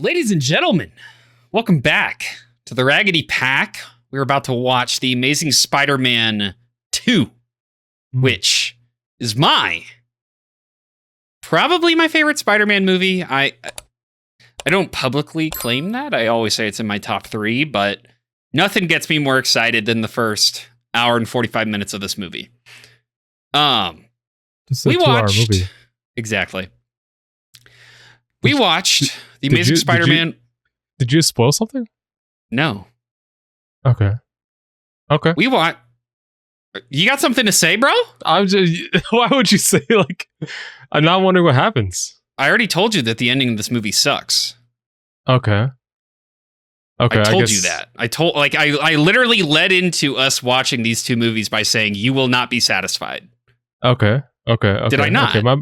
Ladies and gentlemen, welcome back to the Raggedy Pack. We're about to watch The Amazing Spider-Man 2, which is probably my favorite Spider-Man movie. I don't publicly claim that. I always say it's in my top 3, but nothing gets me more excited than the first hour and 45 minutes of this movie. We watched movie. Exactly. We watched The Amazing Spider-Man. Did you spoil something? No. Okay. We watched. You got something to say, bro? I'm just. Why would you say like? I'm not wondering what happens. I already told you that the ending of this movie sucks. Okay. I told you that. I literally led into us watching these two movies by saying you will not be satisfied. Okay. Did I not? Okay,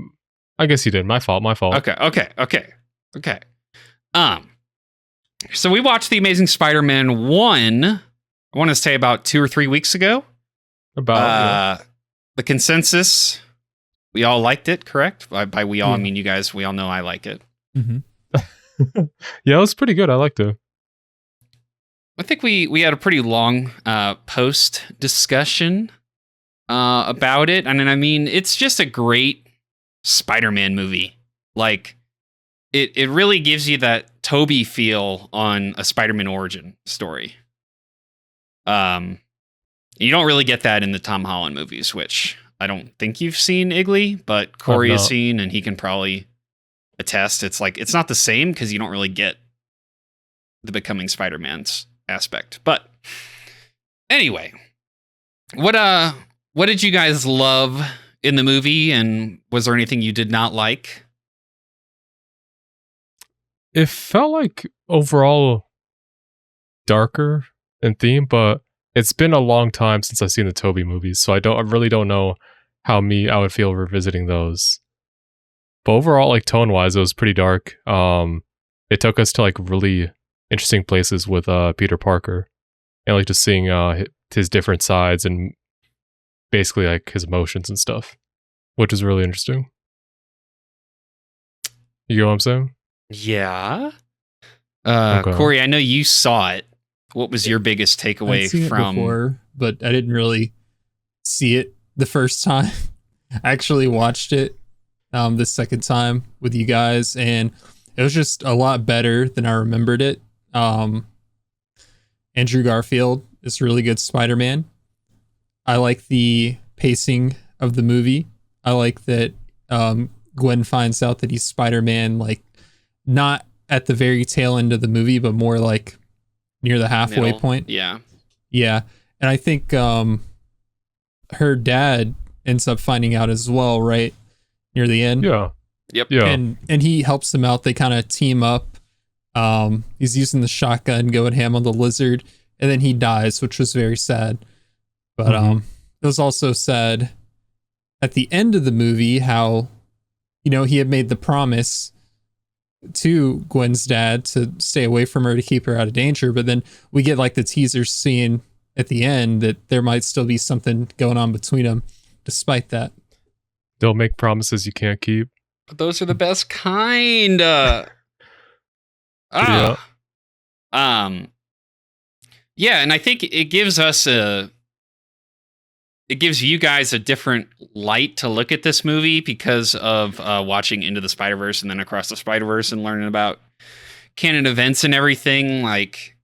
I guess you did. My fault. Okay. So we watched The Amazing Spider-Man 1, I want to say about 2 or 3 weeks ago. The consensus, we all liked it, correct? By we all, I mean you guys, we all know I like it. Mm-hmm. Yeah, it was pretty good. I liked it. I think we had a pretty long post discussion about it. And I mean, it's just a great Spider-Man movie. Like, it really gives you that Tobey feel on a Spider-Man origin story. You don't really get that in the Tom Holland movies, which I don't think you've seen, Igley, but Corey has seen, and he can probably attest. It's like, it's not the same because you don't really get the becoming Spider-Man's aspect. But anyway, what did you guys love in the movie, and was there anything you did not like? It felt like overall darker in theme, but it's been a long time since I've seen the Tobey movies, so I really don't know how I would feel revisiting those. But overall, like tone-wise, it was pretty dark. It took us to like really interesting places with Peter Parker, and like just seeing his different sides and basically like his emotions and stuff, which is really interesting. You know what I'm saying? Yeah. Corey, I know you saw it. What was your biggest takeaway I'd seen from it before, but I didn't really see it the first time. I actually watched it the second time with you guys, and it was just a lot better than I remembered it. Andrew Garfield is really good Spider-Man. I like the pacing of the movie. I like that Gwen finds out that he's Spider-Man, like not at the very tail end of the movie, but more like near the halfway point. Yeah. And I think her dad ends up finding out as well, right? Near the end. Yeah. Yep. Yeah. And he helps him out. They kind of team up. He's using the shotgun, going ham on the lizard, and then he dies, which was very sad. But it was also sad at the end of the movie how, he had made the promise to Gwen's dad to stay away from her, to keep her out of danger, but then we get like the teaser scene at the end that there might still be something going on between them despite that. Don't make promises you can't keep. But those are the best kind. Yeah, and I think it gives you guys a different light to look at this movie because of watching Into the Spider-Verse and then Across the Spider-Verse and learning about canon events and everything. Like,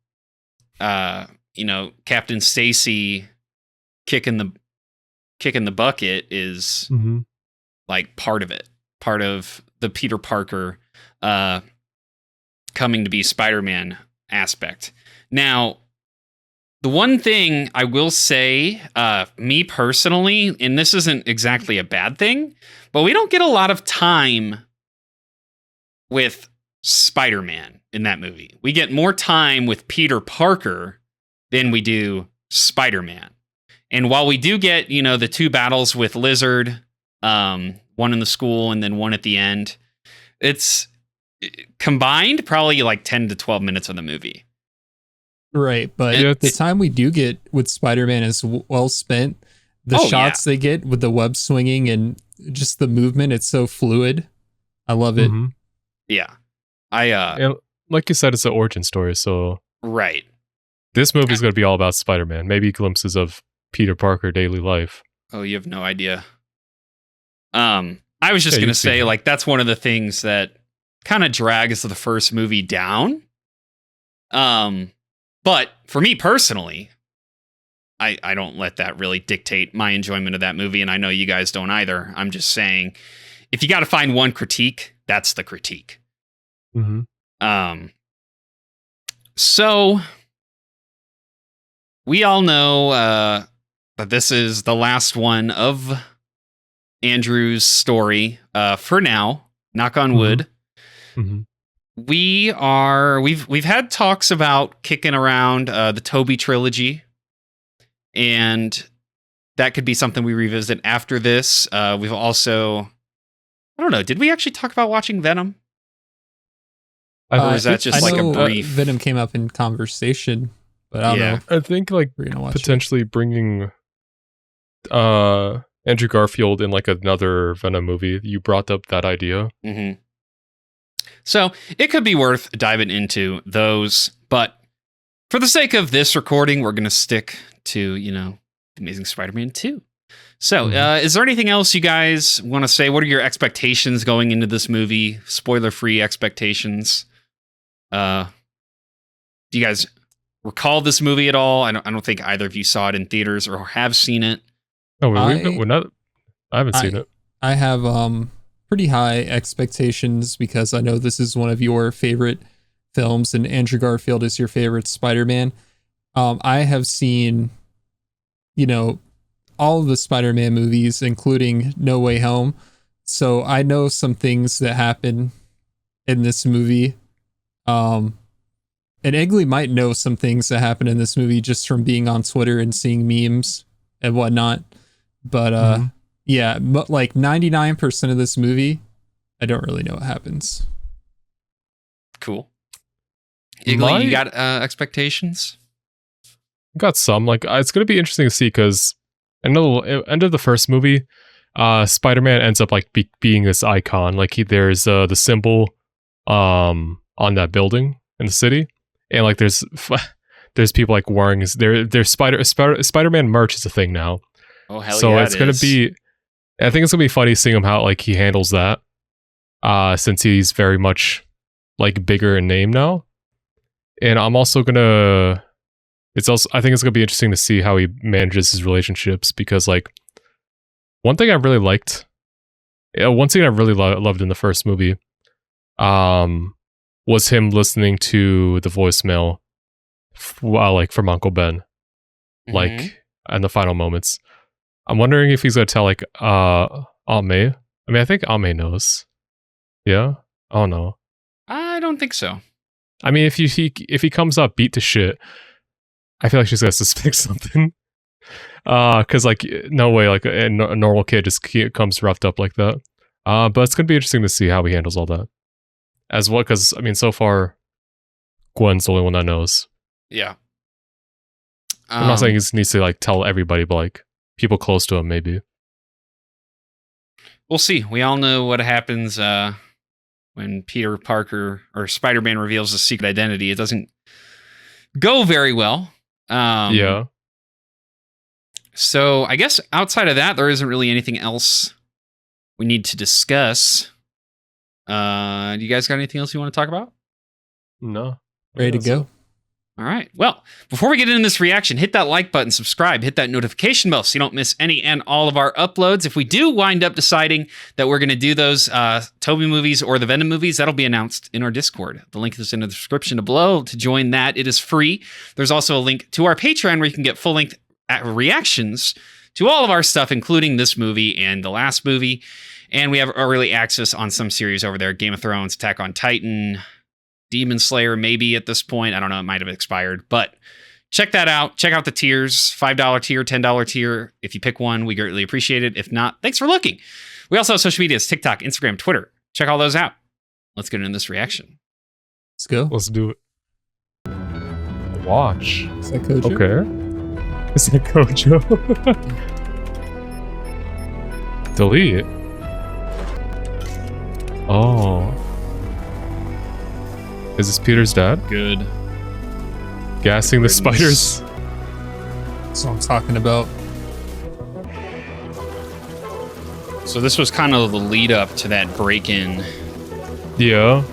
Captain Stacy kicking the bucket is like part of it, part of the Peter Parker coming to be Spider-Man aspect. Now, the one thing I will say, me personally, and this isn't exactly a bad thing, but we don't get a lot of time with Spider-Man in that movie. We get more time with Peter Parker than we do Spider-Man. And while we do get, the 2 battles with Lizard, one in the school and then one at the end, it's combined probably like 10 to 12 minutes of the movie. Right, but the time we do get with Spider-Man is well spent. The shots they get with the web swinging and just the movement, it's so fluid. I love it. Yeah. like you said, it's an origin story. So Right. this movie is going to be all about Spider-Man. Maybe glimpses of Peter Parker daily life. Oh, you have no idea. I was just Yeah, going to you've seen say, it. like, that's one of the things that kind of drags the first movie down. But for me personally, I don't let that really dictate my enjoyment of that movie, and I know you guys don't either. I'm just saying, if you got to find one critique, that's the critique. Mm-hmm. So we all know that this is the last one of Andrew's story for now. Knock on wood. Mm-hmm. We've had talks about kicking around the Toby trilogy, and that could be something we revisit after this. We've also, I don't know, did we actually talk about watching Venom? Or is that just I like a know, brief? Venom came up in conversation, but I don't Yeah. know if I think like we're gonna watch potentially bringing Andrew Garfield in like another Venom movie. You brought up that idea. Mm-hmm. So it could be worth diving into those, but for the sake of this recording, we're going to stick to, Amazing Spider-Man 2. So is there anything else you guys want to say? What are your expectations going into this movie? Spoiler-free expectations. Do you guys recall this movie at all? I don't think either of you saw it in theaters or have seen it. No, we're not. I haven't seen it. I have pretty high expectations because I know this is one of your favorite films and Andrew Garfield is your favorite Spider-Man. I have seen, all of the Spider-Man movies, including No Way Home. So I know some things that happen in this movie. And Egley might know some things that happen in this movie just from being on Twitter and seeing memes and whatnot. But yeah, but like 99% of this movie, I don't really know what happens. Cool. Igley, you got expectations? Got some. Like it's going to be interesting to see because end of the first movie, Spider-Man ends up like being this icon. Like there's the symbol on that building in the city, and like there's people like wearing there's Spider-Man merch is a thing now. Oh hell so yeah! It's gonna be. I think it's gonna be funny seeing him how like he handles that, since he's very much like bigger in name now. And I'm also gonna. I think it's gonna be interesting to see how he manages his relationships because like one thing I really liked, one scene I really loved in the first movie, was him listening to the voicemail, like from Uncle Ben, like in the final moments. I'm wondering if he's gonna tell like Aunt May. I mean, I think Aunt May knows. Yeah, I don't know. I don't think so. I mean, if he comes up beat to shit, I feel like she's gonna suspect something. Because like no way, like a normal kid just comes roughed up like that. But it's gonna be interesting to see how he handles all that. As well, because I mean, so far, Gwen's the only one that knows. Yeah. I'm not saying he needs to like tell everybody, but like people close to him, maybe. We'll see. We all know what happens when Peter Parker or Spider-Man reveals his secret identity. It doesn't go very well. Yeah. So I guess outside of that, there isn't really anything else we need to discuss. Do you guys got anything else you want to talk about? No. Ready to go. All right. Well, before we get into this reaction, hit that like button, subscribe, hit that notification bell so you don't miss any and all of our uploads. If we do wind up deciding that we're going to do those Toby movies or the Venom movies, that'll be announced in our Discord. The link is in the description below to join that. It is free. There's also a link to our Patreon where you can get full-length reactions to all of our stuff, including this movie and the last movie. And we have early access on some series over there. Game of Thrones, Attack on Titan, Demon Slayer, maybe at this point. I don't know. It might have expired. But check that out. Check out the tiers. $5 tier, $10 tier. If you pick one, we greatly appreciate it. If not, thanks for looking. We also have social medias, TikTok, Instagram, Twitter. Check all those out. Let's get into this reaction. Let's go. Let's do it. Watch. Is that Kojo? Okay. Is that Kojo? Delete. Is this Peter's dad? Good. Gassing the spiders? That's what I'm talking about. So this was kind of the lead up to that break-in. Yeah.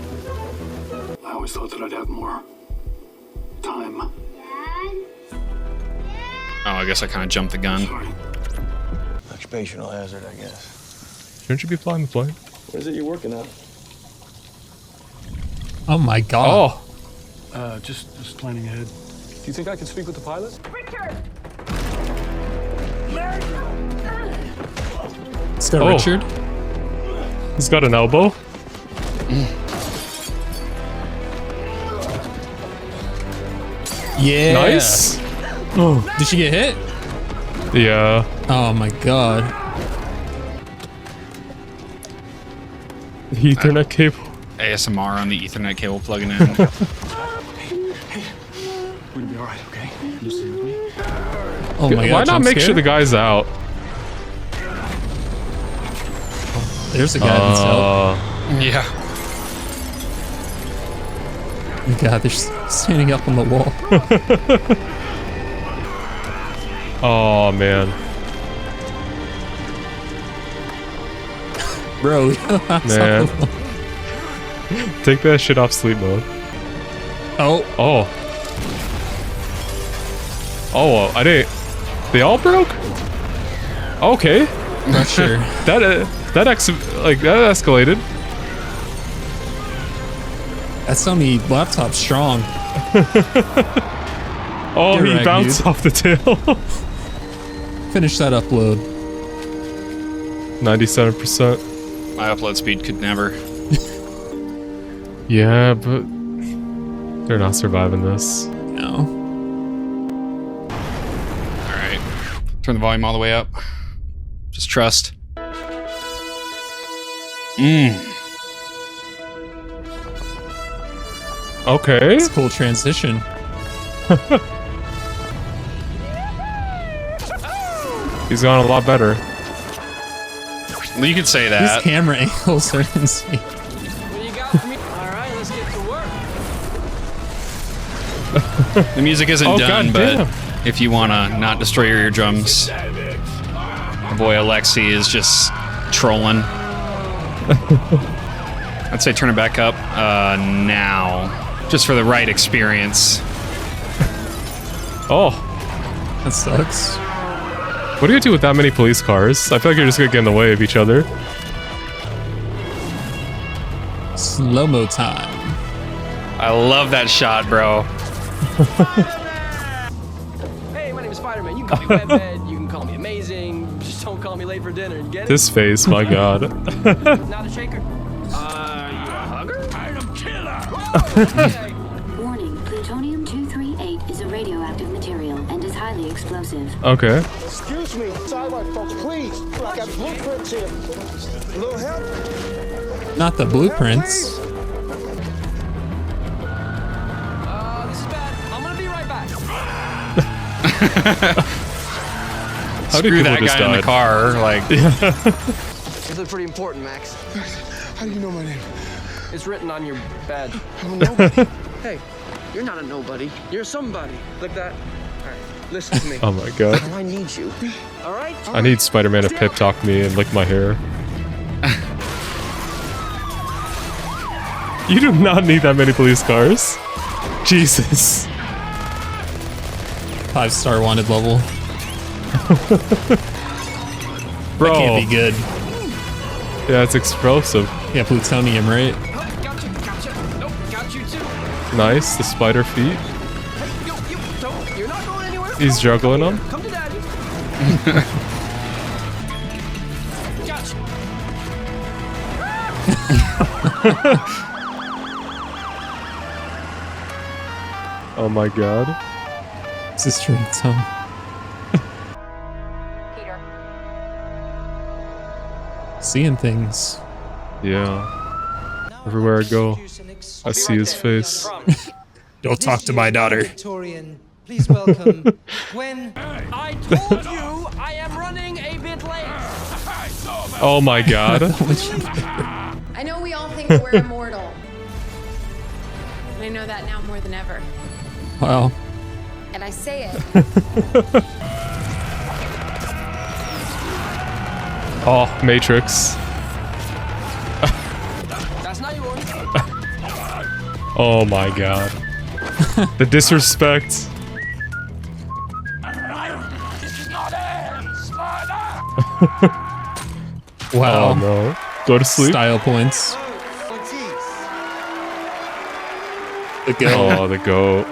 I always thought that I'd have more time. Oh, I guess I kind of jumped the gun. Sorry. Occupational hazard, I guess. Shouldn't you be flying the plane? What is it you're working on? Oh my god. Oh, Just planning ahead. Do you think I can speak with the pilot? Let's go, Oh. Richard. he's got an elbow. Yeah. Nice. Oh, did she get hit? Yeah. Oh my god. Ethernet cable. ASMR on the Ethernet cable plugging in. We're gonna be all right, okay? You stay with me. Oh my god. Why not jump make scare? sure the guy's out? There's a guy that's out. Yeah. God, they're standing up on the wall. Oh man. Bro, Man. Take that shit off sleep mode. Oh, Oh. Oh, I didn't. They all broke? Okay. not sure. That escalated. That Sony laptop's strong. Oh, You're he right, bounced dude. off the tail. Finish that upload. 97%. My upload speed could never. Yeah, but they're not surviving this. No. All right. Turn the volume all the way up. Just trust. Okay. It's a cool transition. He's gone a lot better. Well, you could say These that. camera angles are insane. What you got for me? All right, let's get to work. The music isn't Oh, done, goddamn. but if you want to not destroy your eardrums, my boy Alexi is just trolling. I'd say turn it back up now, just for the right experience. Oh, That sucks. what do you do with that many police cars? I feel like you're just gonna get in the way of each other. Slow-mo time. I love that shot, bro. Hey, my name is Spider-Man. You can call me Webhead. You can call me Amazing. Just don't call me late for dinner. You get it? This face, my god. Not a shaker. You a hugger? I'm killer. Warning, plutonium-238 is a radioactive material and is highly explosive. Okay. Excuse me, sidewalk folks, please. I got blueprints here. A little help? Not the blueprints. This is bad. I'm gonna be right back. How did Screw people that just guy in the died? car. Like, This is pretty important, Max. How do you know my name? It's written on your badge. I'm a nobody. Hey, you're not a nobody. You're somebody. Like that. All right, listen to me. Oh my god. I need you. All right? I need Spider-Man to pip talk me and lick my hair. You do not need that many police cars. Jesus. 5-star wanted level. Bro. That can't be good. Yeah, it's explosive. Yeah, plutonium, right? Gotcha. Nope, got you too. Nice, the spider feet. Hey, you don't. You're not going anywhere. He's juggling them. Come to daddy. Gotcha. Oh my god. It's a straight tongue. Peter. Seeing things. Yeah. Everywhere I go, I see his face. Don't talk to my daughter. Victorian, please welcome Gwen. I told you I am running a bit late. Oh my god. I know we all think that we're immortal. I know that now more than ever. Wow. And I say it. Oh, Matrix. That's not yours. Oh my god. The disrespect. This is not it, Spider! Wow. Oh no. Go to sleep. Style points. The goat. Oh, the goat.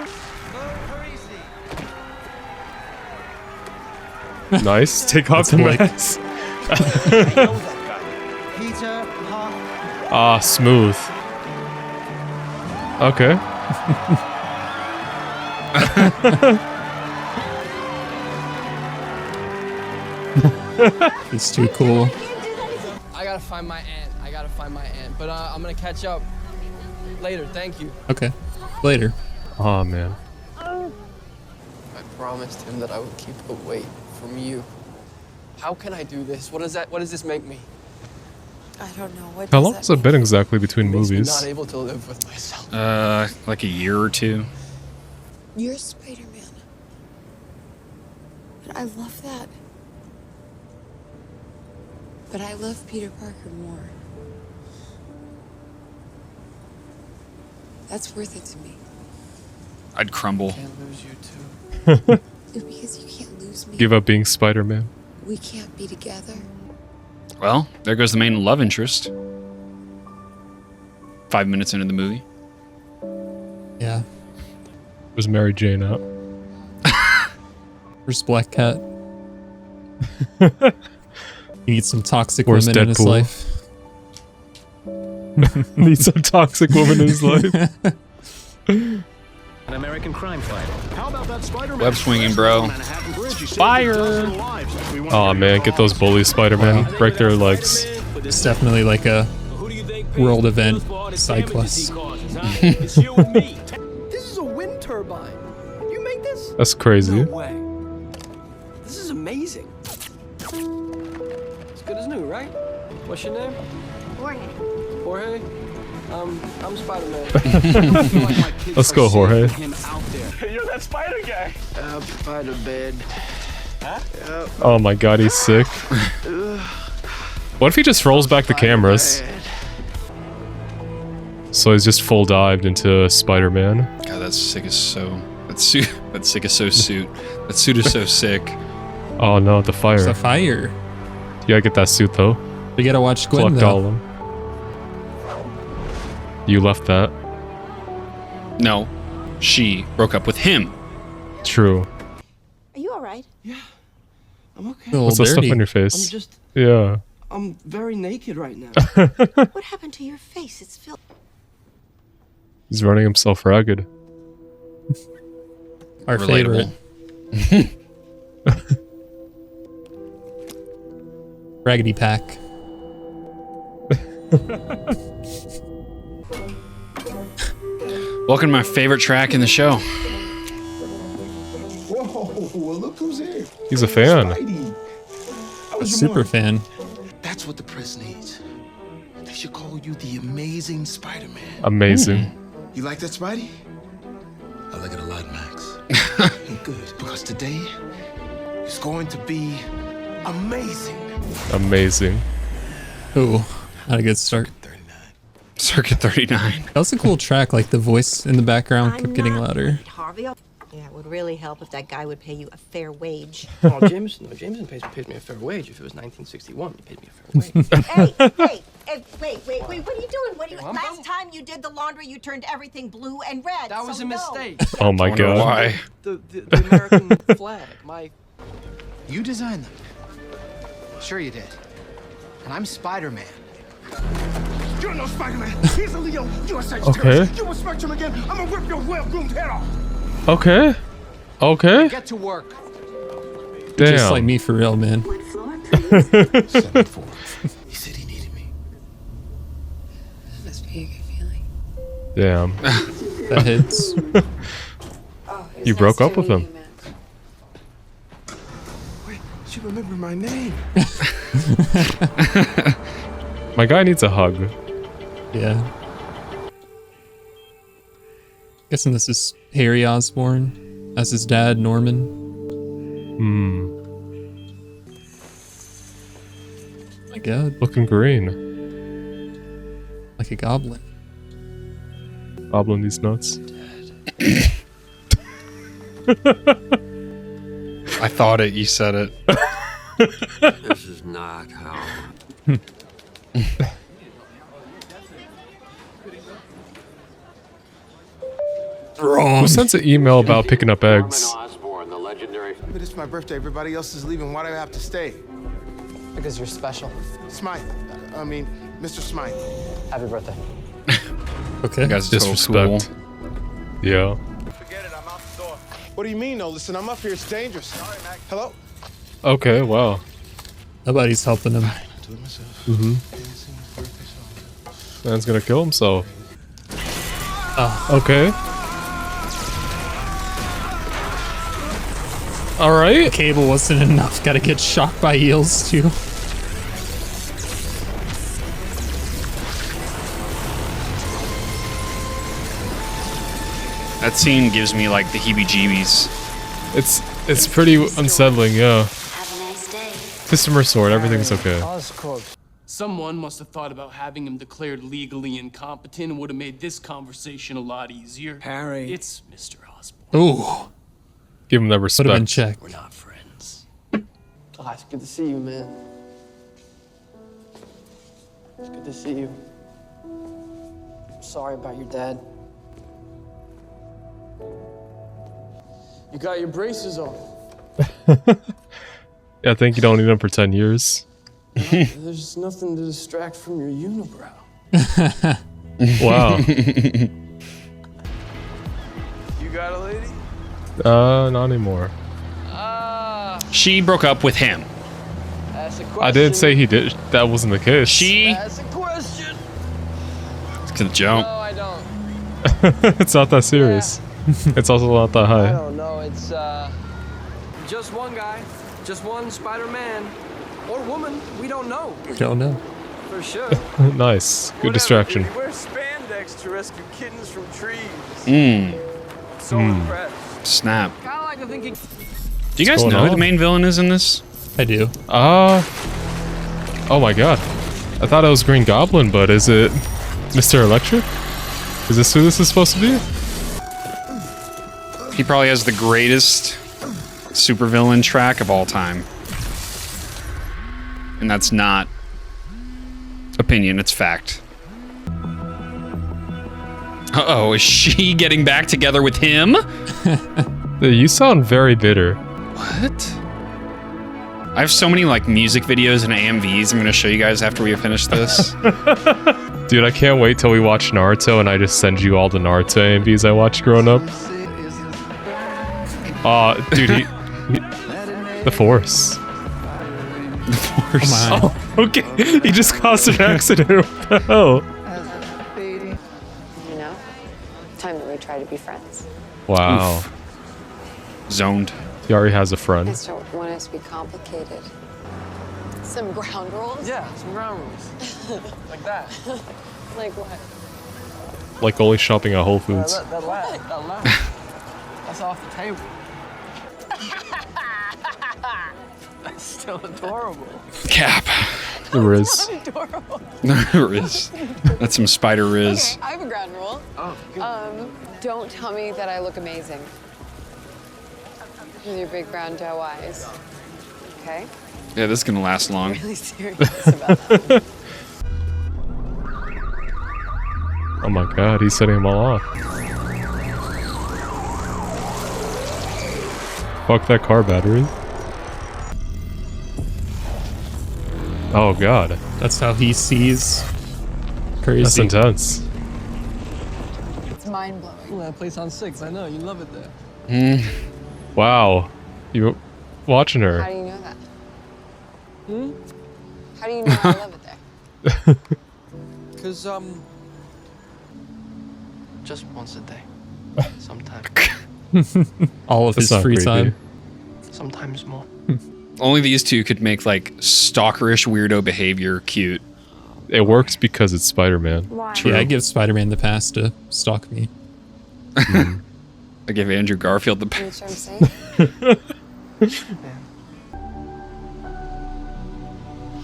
Nice. Take off the Blake. mask. Ah, smooth. Okay. It's too cool. I gotta find my aunt. But I'm gonna catch up later. Thank you. Okay. Later. Oh man. I promised him that I would keep away from you. How can I do this? What does this make me? I don't know. What How does long that has it mean? been exactly between Makes me movies? not able to live with myself. Like a year or two. You're Spider-Man. And I love that. But I love Peter Parker more. That's worth it to me. I'd crumble. Can't lose you too. Because you can't lose me. Give up being Spider-Man. We can't be together. Well, there goes the main love interest. 5 minutes into the movie. Yeah. Was Mary Jane out? Where's Black Cat? He needs some toxic Where's women in his Deadpool? life. Needs some toxic woman in his life. An American crime fighter. How about that Spider-Man? Web swinging, bro. Fire! Oh man, get those bullies, Spider-Man. Break their legs. It's definitely like a world event side quest. This is a wind turbine. You made this? That's crazy. No way. This is amazing. As good as new, right? What's your name? Jorge. Jorge? I'm Spider-Man. Let's go, Jorge. You're that spider guy. Spider-Bed. Huh? Oh my god, he's sick. What if he just rolls back the cameras? So he's just full dived into Spider-Man. God, that's sick as so. That suit is so sick. Oh no, the fire. It's a fire. You gotta get that suit though. We gotta watch Gwen Collect all of though. them. You left that. No, she broke up with him. True. Are you alright? Yeah, I'm okay. A little What's that stuff dirty. on your face? just, Yeah. I'm very naked right now. What happened to your face? It's filled. He's running himself ragged. Our Relatable. favorite. Raggedy Pack. Welcome to my favorite track in the show. Whoa, well, look who's here. He's a fan. Spidey. How A was your super morning? fan. That's what the press needs. They should call you the Amazing Spider-Man. Amazing. You like that, Spidey? I like it a lot, Max. Good, because today is going to be amazing. Amazing. Ooh, not a good start. Circuit 39. That was a cool track, like the voice in the background kept getting louder. Harvey. Yeah, it would really help if that guy would pay you a fair wage. Oh, Jameson pays me a fair wage. If it was 1961, he paid me a fair wage. Hey, wait, what are you doing? Last time you did the laundry, you turned everything blue and red. That was so a no. mistake. Oh my Wonder god. why? The American flag. You designed them. Sure you did. And I'm Spider-Man. You're no Spider-Man. He's a Leo. You're a Sagittarius. Okay. You a Spectrum again. I'm gonna rip your well-groomed head off. Okay. Okay. Get to work. Damn. Just like me for real, man. 74. He said he needed me. Must be a good feeling. Damn. That hits. Oh, You broke up with him. Wait, she remembered my name. My guy needs a hug. Yeah. Guessing this is Harry Osborn as his dad, Norman. My God. Looking green. Like a goblin. Goblin these nuts. I thought it. You said it. This is not how. Wrong. Who sends an email about picking up eggs? But it's my birthday. Everybody else is leaving. Why do I have to stay? Because you're special. Smythe. I mean, Mr. Smythe. Happy birthday. Okay. You guys are so Disrespect. cool. Yeah. What do you mean, no? Listen, I'm up here. It's dangerous. Hello? Okay, wow. Nobody's helping him. Man's gonna kill himself. Oh. Okay. Alright. Cable wasn't enough. Gotta get shocked by eels, too. That scene gives me like the heebie-jeebies. It's pretty unsettling, yeah. Have a nice day. Customer sword, everything's okay. Someone must have thought about having him declared legally incompetent and would have made this conversation a lot easier. Harry. It's Mr. Osborn. Ooh. Give him that Put him in respect. check. We're not friends. Oh, it's good to see you, man. It's good to see you. I'm sorry about your dad. You got your braces on. Yeah, I think you don't need them for 10 years. There's just nothing to distract from your unibrow. Wow. You got a lady? Not anymore. She broke up with him. That's a question. I didn't say he did. That wasn't the case. That's a question. It's gonna jump. No, I don't. It's not that serious. It's also not that I high. don't know. It's just one guy, just one Spider-Man or woman. We don't know Don't know. for sure. Nice. Good distraction. We wear spandex to rescue kittens from trees. So impressed. Snap. Kind of like I'm thinking. Do you guys going know who on? the main villain is in this? I do. Oh my god. I thought it was Green Goblin, but is it Mr. Electric? Is this who this is supposed to be? He probably has the greatest supervillain track of all time. And that's not opinion, it's fact. Uh-oh, is she getting back together with him? You sound very bitter. What? I have so many like music videos and AMVs I'm gonna show you guys after we finish this. Dude, I can't wait till we watch Naruto and I just send you all the Naruto AMVs I watched growing up. Dude, the Force. The Force. Oh, Oh, okay. He just caused an accident. What the hell? You know, time that we try to be friends. Wow. Zoned. He already has a friend. I just don't want us to be complicated. Some ground rules? Yeah, some ground rules. Like that. Like what? Like only shopping at Whole Foods. That laugh. That's off the table. That's still adorable. Cap. The Riz. Adorable. Riz. That's some spider Riz. Okay, I have a ground rule. Oh, good. Don't tell me that I look amazing. With your big brown doe eyes. Okay? Yeah, this is gonna last long. Really serious about that. Oh my god, he's setting them all off. Fuck that car battery. Oh god. that's how he sees. Crazy. That's intense. It's mind-blowing. Ooh, that place on 6. I know, you love it there. Wow. You watching How her. do you know that? How do you know I love it there? Cause, just once a day. Sometimes. All of That's his not free creepy. time. Sometimes more. Only these two could make like stalkerish weirdo behavior cute. It works because it's Spider-Man. Why? True. Yeah, I give Spider-Man the pass to stalk me. I give Andrew Garfield the. You know what I'm saying?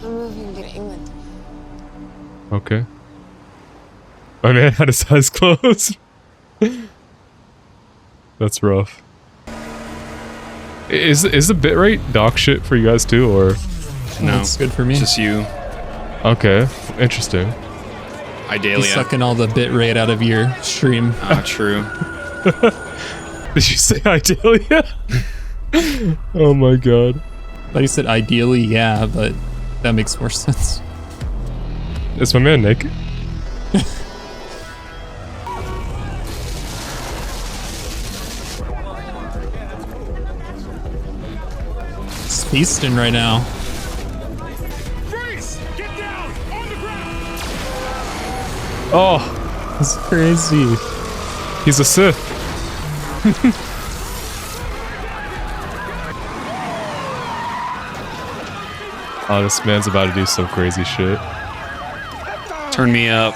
I'm moving to England. Okay. My man had his eyes closed. That's rough. Is the bitrate dog shit for you guys too, or? No, it's good for me. It's just you. Okay, interesting. Ideally, He's sucking all the bit rate out of your stream. Ah, true. Did you say Idealia? Oh my god. But he said ideally, yeah, but that makes more sense. Is my man naked? He's feasting right now. Freeze! Get down! On the ground! Oh, that's crazy. He's a Sith. Oh, this man's about to do some crazy shit. Turn me up.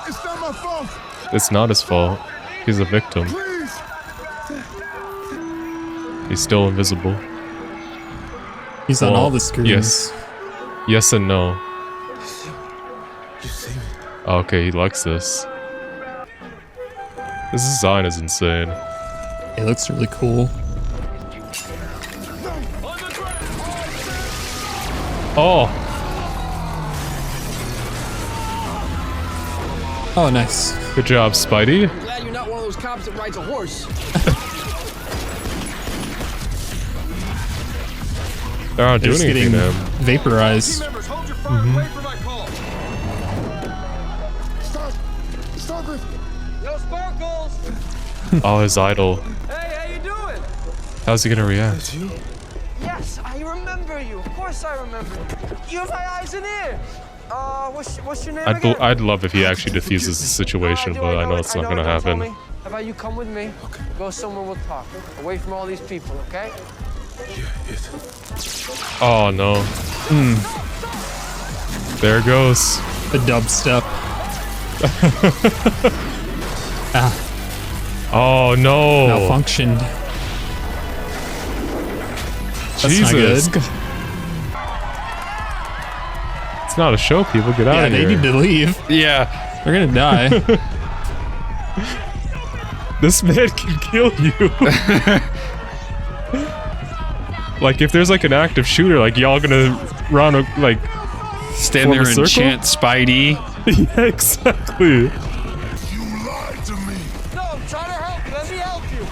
It's not my fault. It's not his fault. He's a victim. Please. He's still invisible. He's on all the screens. Yes. Yes and no. You see me? Okay, he likes this. This design is insane. It looks really cool. Oh! Oh, nice. Good job, Spidey. I'm glad you're not one of those cops that rides a horse. They're not doing just anything getting to him. vaporized. Yo, Sparkles! Oh, his idol. Hey, how you doing? How's he gonna react? Yes, I remember you. Of course I remember. You have my eyes and ears. What's your name again? I'd love if he actually diffuses the situation, but I know it's not gonna happen. How about you come with me? Okay. Go somewhere we'll talk. Away from all these people, okay? Oh no. There it goes. The dubstep. Oh no. Malfunctioned. That's Jesus. not good. It's not a show, people. Get out of here. Yeah, they need to leave. Yeah. They're gonna die. This man can kill you. Like, if there's like an active shooter, like y'all gonna run a, like stand there and chant Spidey. Yeah, exactly. No, I'm trying to help you. Let me help you.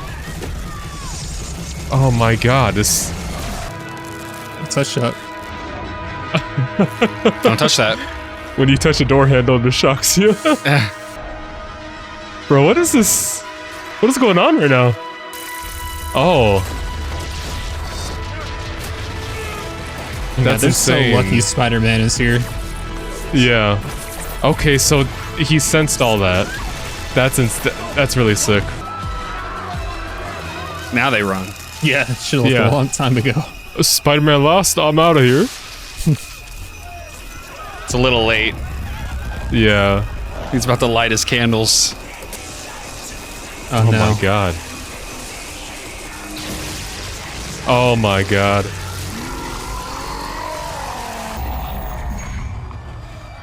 Oh my god, this. Touch that. Don't touch that. When you touch a door handle, it just shocks you. Bro, what is this? What is going on right now? Oh. That's they're insane. so lucky Spider-Man is here. Yeah. Okay, so he sensed all that. That's really sick. Now they run. Yeah, should have left a long time ago. Spider-Man lost. I'm out of here. It's a little late. Yeah. He's about to light his candles. Oh no. My god. Oh my god.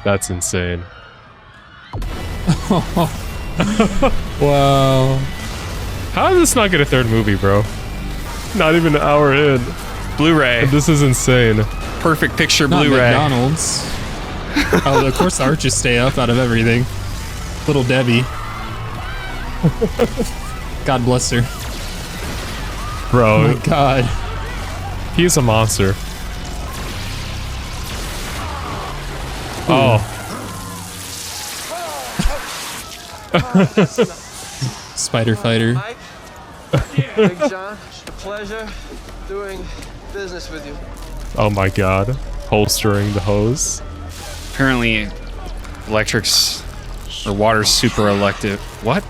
That's insane. Wow. How did this not get a third movie, bro? Not even an hour in. Blu-ray. This is insane. Perfect picture Not Blu-ray. McDonald's. Oh, of course the arches stay up out of everything. Little Debbie. God bless her. Bro. Oh my god. He's a monster. Oh. Spider fighter. Big John, a pleasure doing business with you. Oh my god. Holstering the hose. Apparently, electric's or water's super elective. What?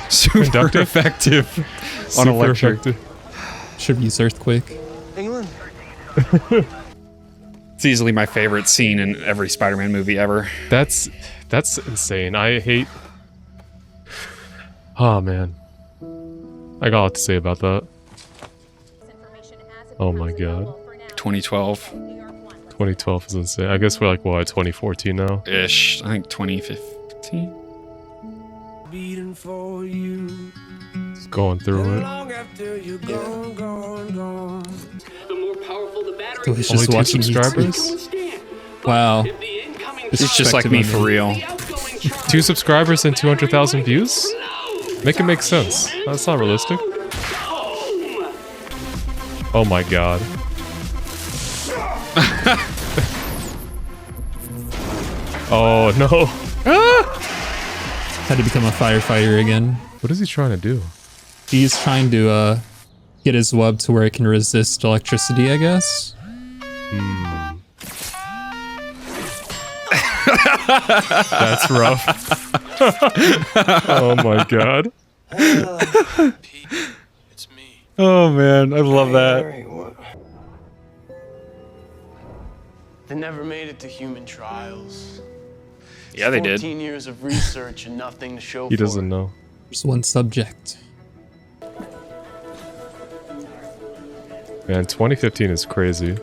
Super effective on electric. Should use earthquake. England? It's easily my favorite scene in every Spider-Man movie ever. That's insane. I hate Oh man, I got a lot to say about that. Oh my god. 2012 2012 is insane. I guess we're like, what, 2014 now? ish. I think 2015. Beating for you. Just going through it. Long after you're gone, gone, gone. The more powerful the battery. So he's Only just 2 watching subscribers? Wow. It's just like me for real. 2 subscribers and 200,000 views? Make it make sense. That's not realistic. Oh my god. Oh no. Had to become a firefighter again. What is he trying to do? He's trying to get his web to where it can resist electricity, I guess. That's rough. Oh my god. Oh man, I love that. They never made it to human trials. Yeah, they did. 14 years of research and nothing to show He for doesn't it. know. There's one subject. Man, 2015 is crazy. It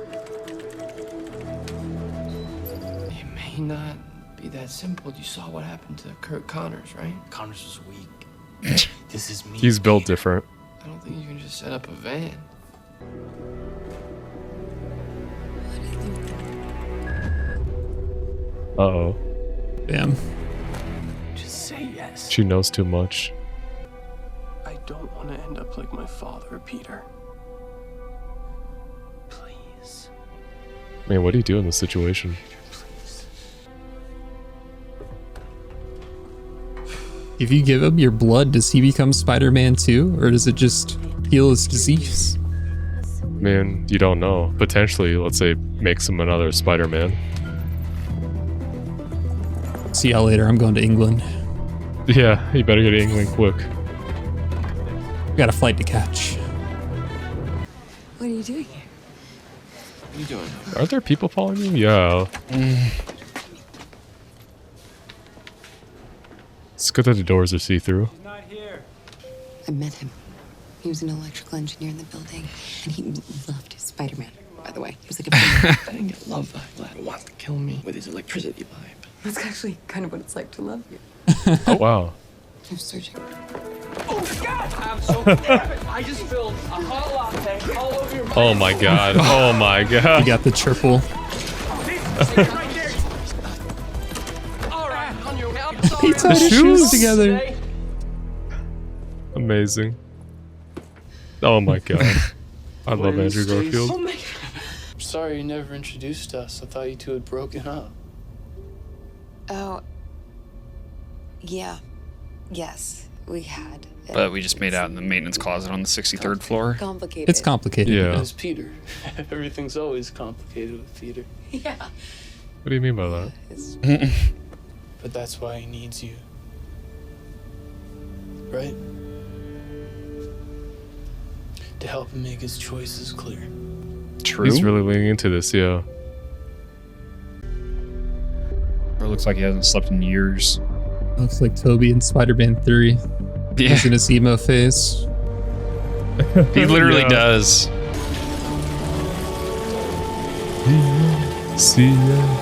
may not be that simple. You saw what happened to Kurt Connors, right? Connors was weak. This is me. He's built different. I don't think you can just set up a van. Uh-oh. Damn. Just say yes. She knows too much. I don't want to end up like my father, Peter. Please. Man, what do you do in this situation? If you give him your blood, does he become Spider-Man too? Or does it just heal his disease? Man, you don't know. Potentially, let's say, makes him another Spider-Man. See y'all later. I'm going to England. Yeah, you better go to England quick. Got a flight to catch. What are you doing here? What are you doing? Aren't there people following you? Yeah. It's good that the doors are see-through. I met him. He was an electrical engineer in the building, and he loved his Spider-Man, by the way. He was like a I didn't get love vibe. He wants to kill me with his electricity vibe. That's actually kind of what it's like to love you. Oh, wow. I'm searching. Oh God! I'm so perfect. I just spilled a hot latte all over your. Oh my god. Oh my god. You got the triple. All right, on your way. I'm He sorry. tied his shoes together. Amazing. Oh my god. I love Andrew Garfield. Oh my God. I'm sorry you never introduced us. I thought you two had broken up. Oh. Yeah. Yes, we had. But we just made out in the maintenance closet on the 63rd floor. Complicated. It's complicated. Yeah. As Peter. Everything's always complicated with Peter. Yeah. What do you mean by that? But that's why he needs you. Right? To help him make his choices clear. True. He's really leaning into this, yeah. It looks like he hasn't slept in years. Looks like Toby in Spider-Man 3. Yeah. He's in his emo phase. He literally Yeah. does. See ya.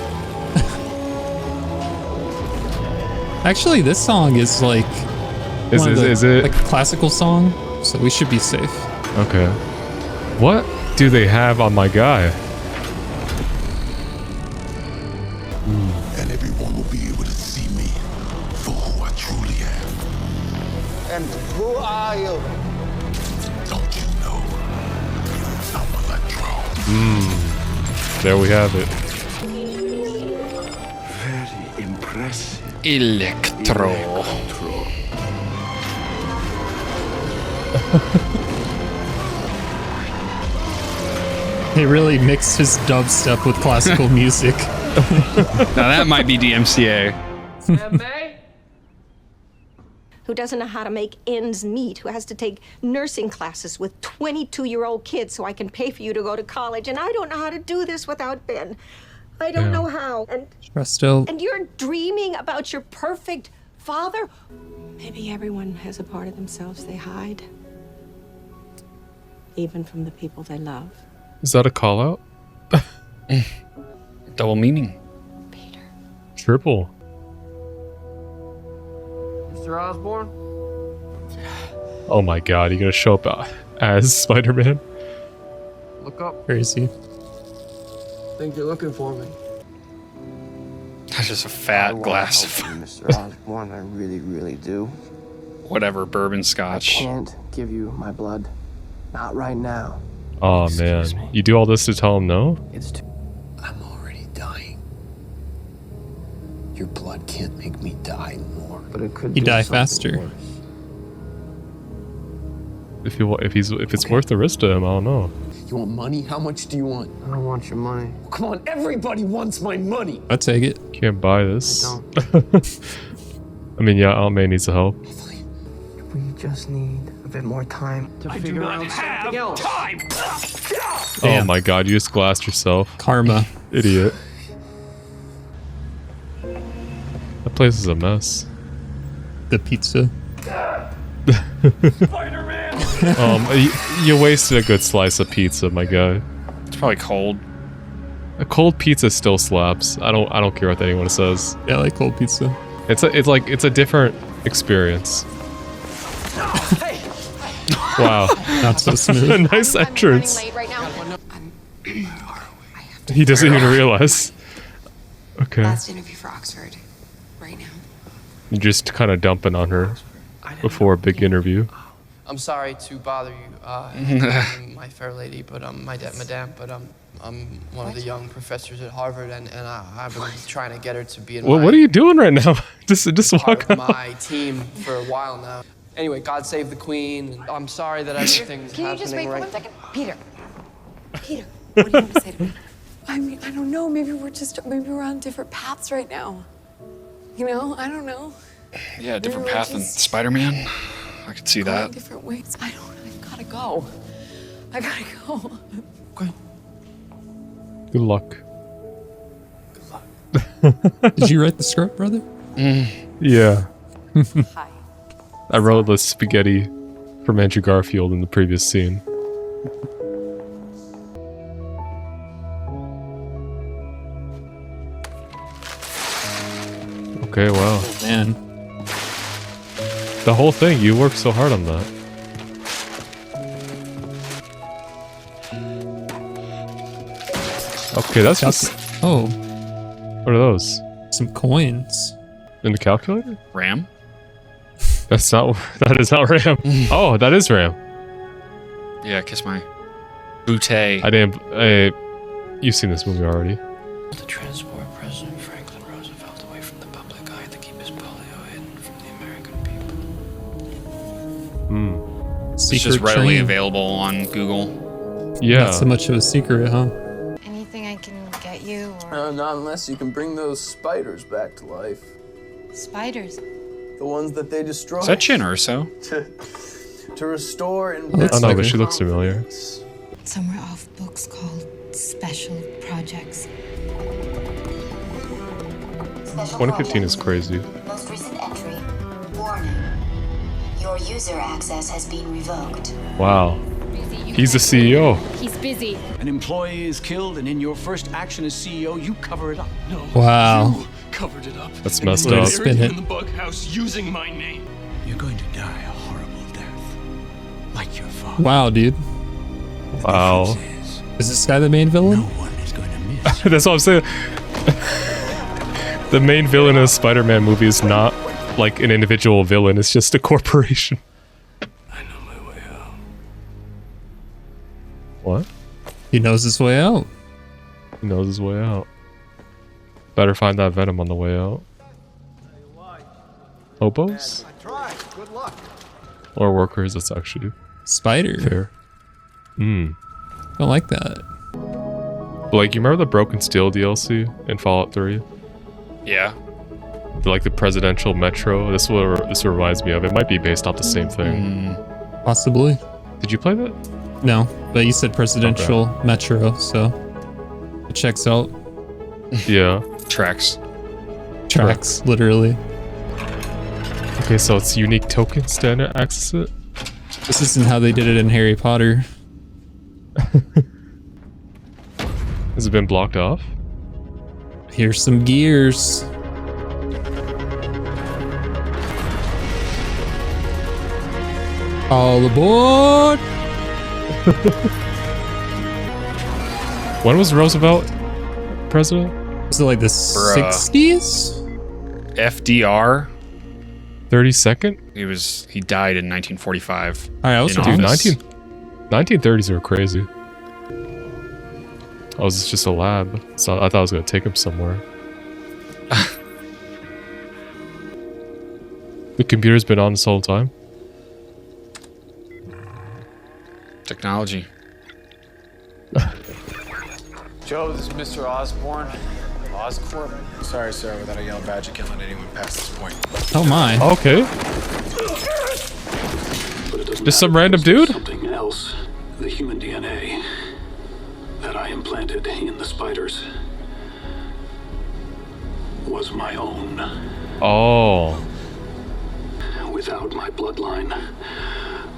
Actually, this song is like Is it? like a classical song, so we should be safe. Okay. What do they have on my guy? And everyone will be able to see me for who I truly am. And who are you? Don't you know? I'm Electro. There we have it. Very impressive. Electro. He really mixed his dubstep with classical music. Now that might be DMCA. Who doesn't know how to make ends meet, who has to take nursing classes with 22-year-old kids so I can pay for you to go to college, and I don't know how to do this without Ben. I don't know how. And Presto. you're dreaming about your perfect father. Maybe everyone has a part of themselves they hide. Even from the people they love. Is that a call out? Double meaning. Triple. Mr. Osborn? Oh my god, you're gonna show up as Spider-Man? Look up. Crazy. Think you're looking for me. That's just a fat glass of Mr. Osborn, I really, really do. whatever bourbon scotch. I can't give you my blood. Not right now. Oh man, you do all this to tell him no? It's too... I'm already dying. Your blood can't make me die more. But it could You do die something faster. worse. If it's worth the risk to him, I don't know. You want money? How much do you want? I don't want your money. Come on, everybody wants my money. I'll take it. Can't buy this. I don't. I mean, yeah, Aunt May needs the help. We just need a bit more time to figure out something else. Oh my god, you just glassed yourself. Karma. Idiot. That place is a mess. The pizza. You wasted a good slice of pizza, my guy. It's probably cold. A cold pizza still slaps. I don't care what anyone says. Yeah, I like cold pizza. It's a different experience. Wow. Not so smooth. Nice entrance. Late right now. He doesn't even realize. Okay. Last interview for Oxford. Right now. You're just kind of dumping on her before a big interview. I'm sorry to bother you, my fair lady, but madame, but I'm one of the young professors at Harvard, and I've been trying to get her to be in What are you doing right now? Just walk part of out. my team for a while now. Anyway, God save the Queen. I'm sorry that everything's Can you just wait happening for 1 right. second? Peter. Peter, what do you want to say to me? I mean, I don't know. Maybe we're on different paths right now. You know, I don't know. Yeah, different Maybe we're path than just Spider-Man. I could see going that. different ways. I've gotta go. I gotta go. Good luck. Did you write the script, brother? Yeah. I wrote the spaghetti from Andrew Garfield in the previous scene. Okay, wow. Oh, man. The whole thing, you worked so hard on that. Okay, that's just... Oh. What are those? Some coins. In the calculator? RAM? That's not... That is not RAM. Oh, that is RAM. Yeah, kiss my bootay. I didn't... you've seen this movie already. To transport President Franklin Roosevelt away from the public eye to keep his polio hidden from the American people. It's just readily available on Google. Yeah. Not so much of a secret, huh? Anything I can get you or Not unless you can bring those spiders back to life. spiders? The ones that they destroyed. Is that Chin Urso? To restore and Oh no, but she looks familiar. Somewhere off books called Special Projects. 2015 is crazy. Most recent entry. Warning. Your user access has been revoked. Wow. He's the CEO. He's busy. An employee is killed, and in your first action as CEO, you cover it up. No. Wow. You covered it up. That's and messed you up. buried Spin him it. in the bug house using my name. You're going to die a horrible death, like your father. Wow, dude. Wow. Is this guy the main villain? That's what I'm saying. The main villain of a Spider-Man movie is not like an individual villain, it's just a corporation. What? He knows his way out. He knows his way out. Better find that venom on the way out. Hobos? Good luck. Or workers, that's actually Spider. fair. Don't like that. Blake, you remember the Broken Steel DLC in Fallout 3? Yeah. Like the presidential metro? This reminds me of. It might be based off the same thing. Possibly. Did you play that? No, but you said presidential metro, so it checks out. Yeah. Tracks. Tracks, literally. Okay, so it's unique tokens to access it? This isn't how they did it in Harry Potter. Has it been blocked off? Here's some gears. All aboard! When was Roosevelt president? Was it like the 60s? FDR. 32nd? He died in 1945. All right, I was in Dude, office. 1930s were crazy. Oh, this is just a lab. So I thought I was gonna take him somewhere. The computer's been on this whole time. Technology. Joe, this is Mr. Osborne. Oscorp. Sorry, sir, without a yellow badge, you can't let anyone past this point. Oh my. Okay. Just some random dude? Something else. The human DNA that I implanted in the spiders was my own. Oh. Without my bloodline,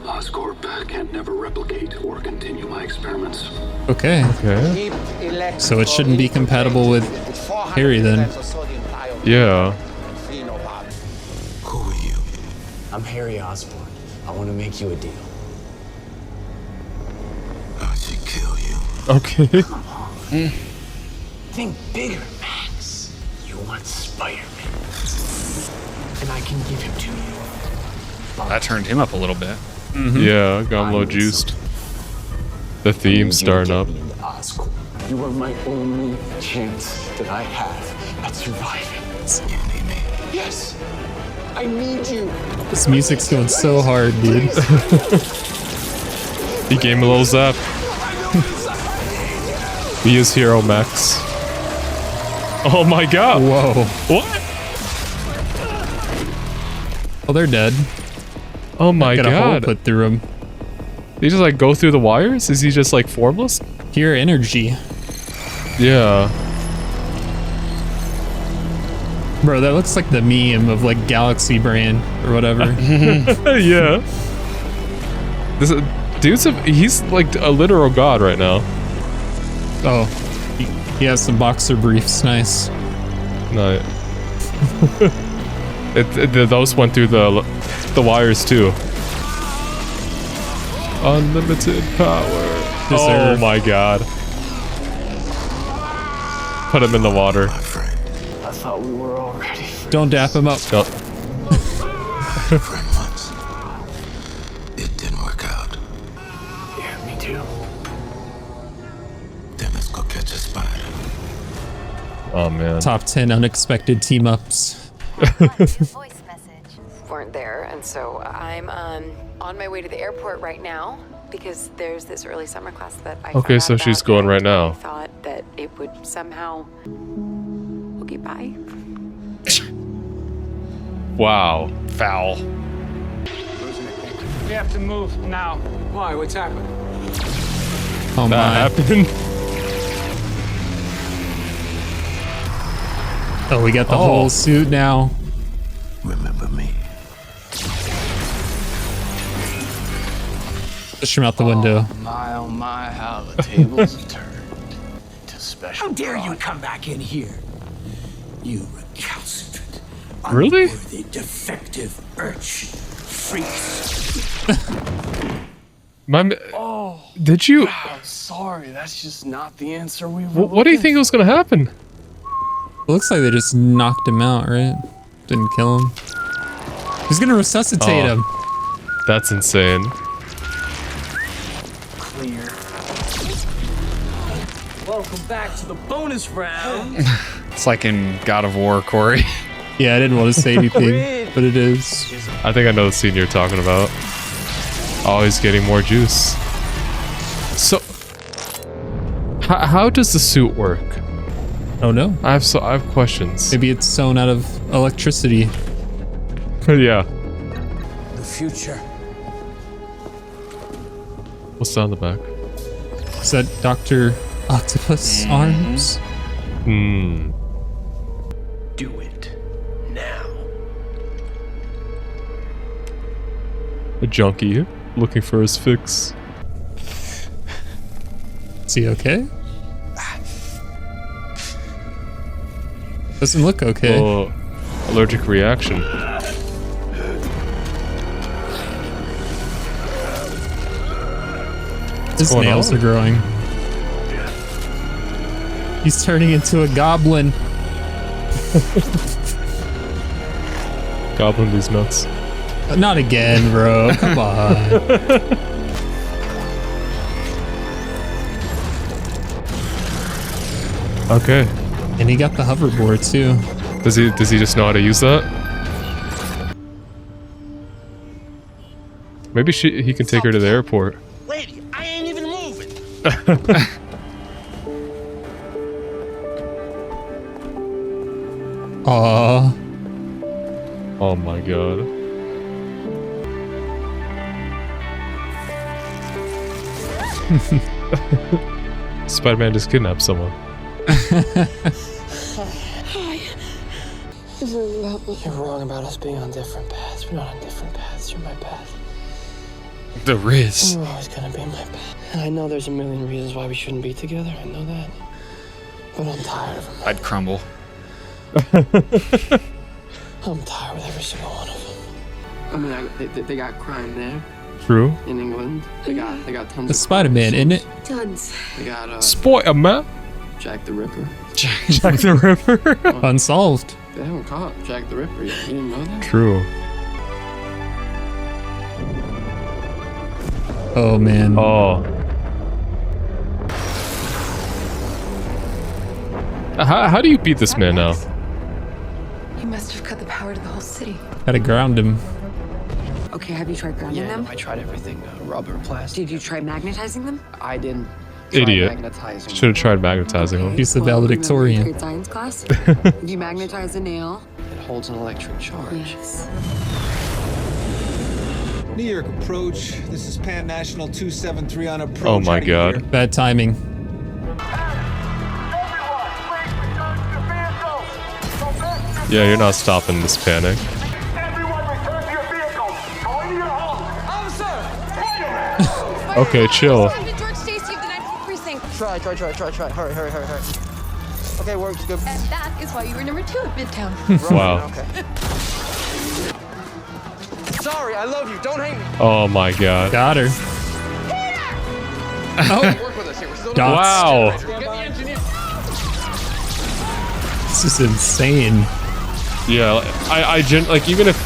Oscorp can never replicate or continue my experiments. Okay. Okay. So it shouldn't be compatible with Harry then. Yeah. Who are you? I'm Harry Osborne. I want to make you a deal. I should kill you. Okay. Think bigger, Max. You want Spider-Man. And I can give him to you. Well, that turned him up a little bit. Yeah, got him low juiced. The theme's starting up. You are my only chance that I have at surviving. You need me. Yes, I need you. This music's going so hard, dude. He gave him a little zap. He is Hero Max. Oh my god. Whoa. What? Oh, they're dead. Oh my Got a hole god. put through him. Did he just like go through the wires? Is he just like formless? Pure energy. Yeah. Bro, that looks like the meme of like Galaxy Brain or whatever. Yeah. This he's like a literal god right now. Oh, he has some boxer briefs. Nice. No. Those went through the wires too. Unlimited power. Oh my god. Put him in the water. I thought we were already friends. Don't dap him up. No. Friend once. It didn't work out. Yeah, me too. Then let's go catch a spider. Oh man. Top 10 unexpected team ups. Weren't there, and so I'm on my way to the airport right now because there's this early summer class that I Okay, found so out she's about, going right and now. I thought that it would somehow get by. Wow. Foul. We have to move now. Why? What's happened? Oh my. That happened. Oh, we got the whole suit now. Remember me. Push him out the window. Oh my, how the tables have turned to special. How dare you come back in here? You recalcitrant, Really? unworthy, defective urch freaks. Did you? I'm sorry, that's just not the answer we were. What do you think was gonna happen? It looks like they just knocked him out, right? Didn't kill him. He's gonna resuscitate him. That's insane. Clear. Welcome back to the bonus round. It's like in God of War, Corey. Yeah, I didn't want to say anything, but it is. I think I know the scene you're talking about. Oh, he's getting more juice. So, how does the suit work? Oh no. I have questions. Maybe it's sewn out of electricity. Yeah. The future. What's down the back? Is that Dr. Octopus arms? Do it now. A junkie looking for his fix. Is he okay? Doesn't look okay. Oh, allergic reaction. His nails are growing. He's turning into a goblin. Goblin these nuts. Not again, bro. Come on. Okay. And he got the hoverboard too. Does he just know how to use that? Maybe he can take her to the airport. Lady, I ain't even moving. Aww. Oh my god. Spider-Man just kidnapped someone. You're wrong about us being on different paths. We're not on different paths. You're my path. The Riz. You're always gonna be my path. And I know there's a million reasons why we shouldn't be together. I know that. But I'm tired of them. I'd crumble. I'm tired with every single one of them. I mean, they got crime there. True. In England. They got tons The of Spider-Man, isn't it? Tons. They got Spider-Man. Jack the Ripper. Jack the Ripper. Unsolved. They haven't caught Jack the Ripper yet. You didn't know that? True. Oh man. Oh. How do you beat this man now? He must have cut the power to the whole city. Gotta ground him. Okay, have you tried grounding them? I tried everything. Rubber, plastic. Did you try magnetizing them? I didn't. Idiot. Should have tried magnetizing him. He's the valedictorian. Grade science class. If you magnetize a nail. It holds an electric charge. Yes. New York approach. This is Pan National 273 on approach. Oh my Out of here. god. Bad timing. Yeah, you're not stopping this panic. Okay, chill. Try. Hurry. Okay, works good. And that is why you were number 2 at Midtown. Wow. Okay. Sorry, I love you. Don't hate me. Oh my god. Got her. Oh, work with us here. We're still Wow. This is insane. Yeah, like even if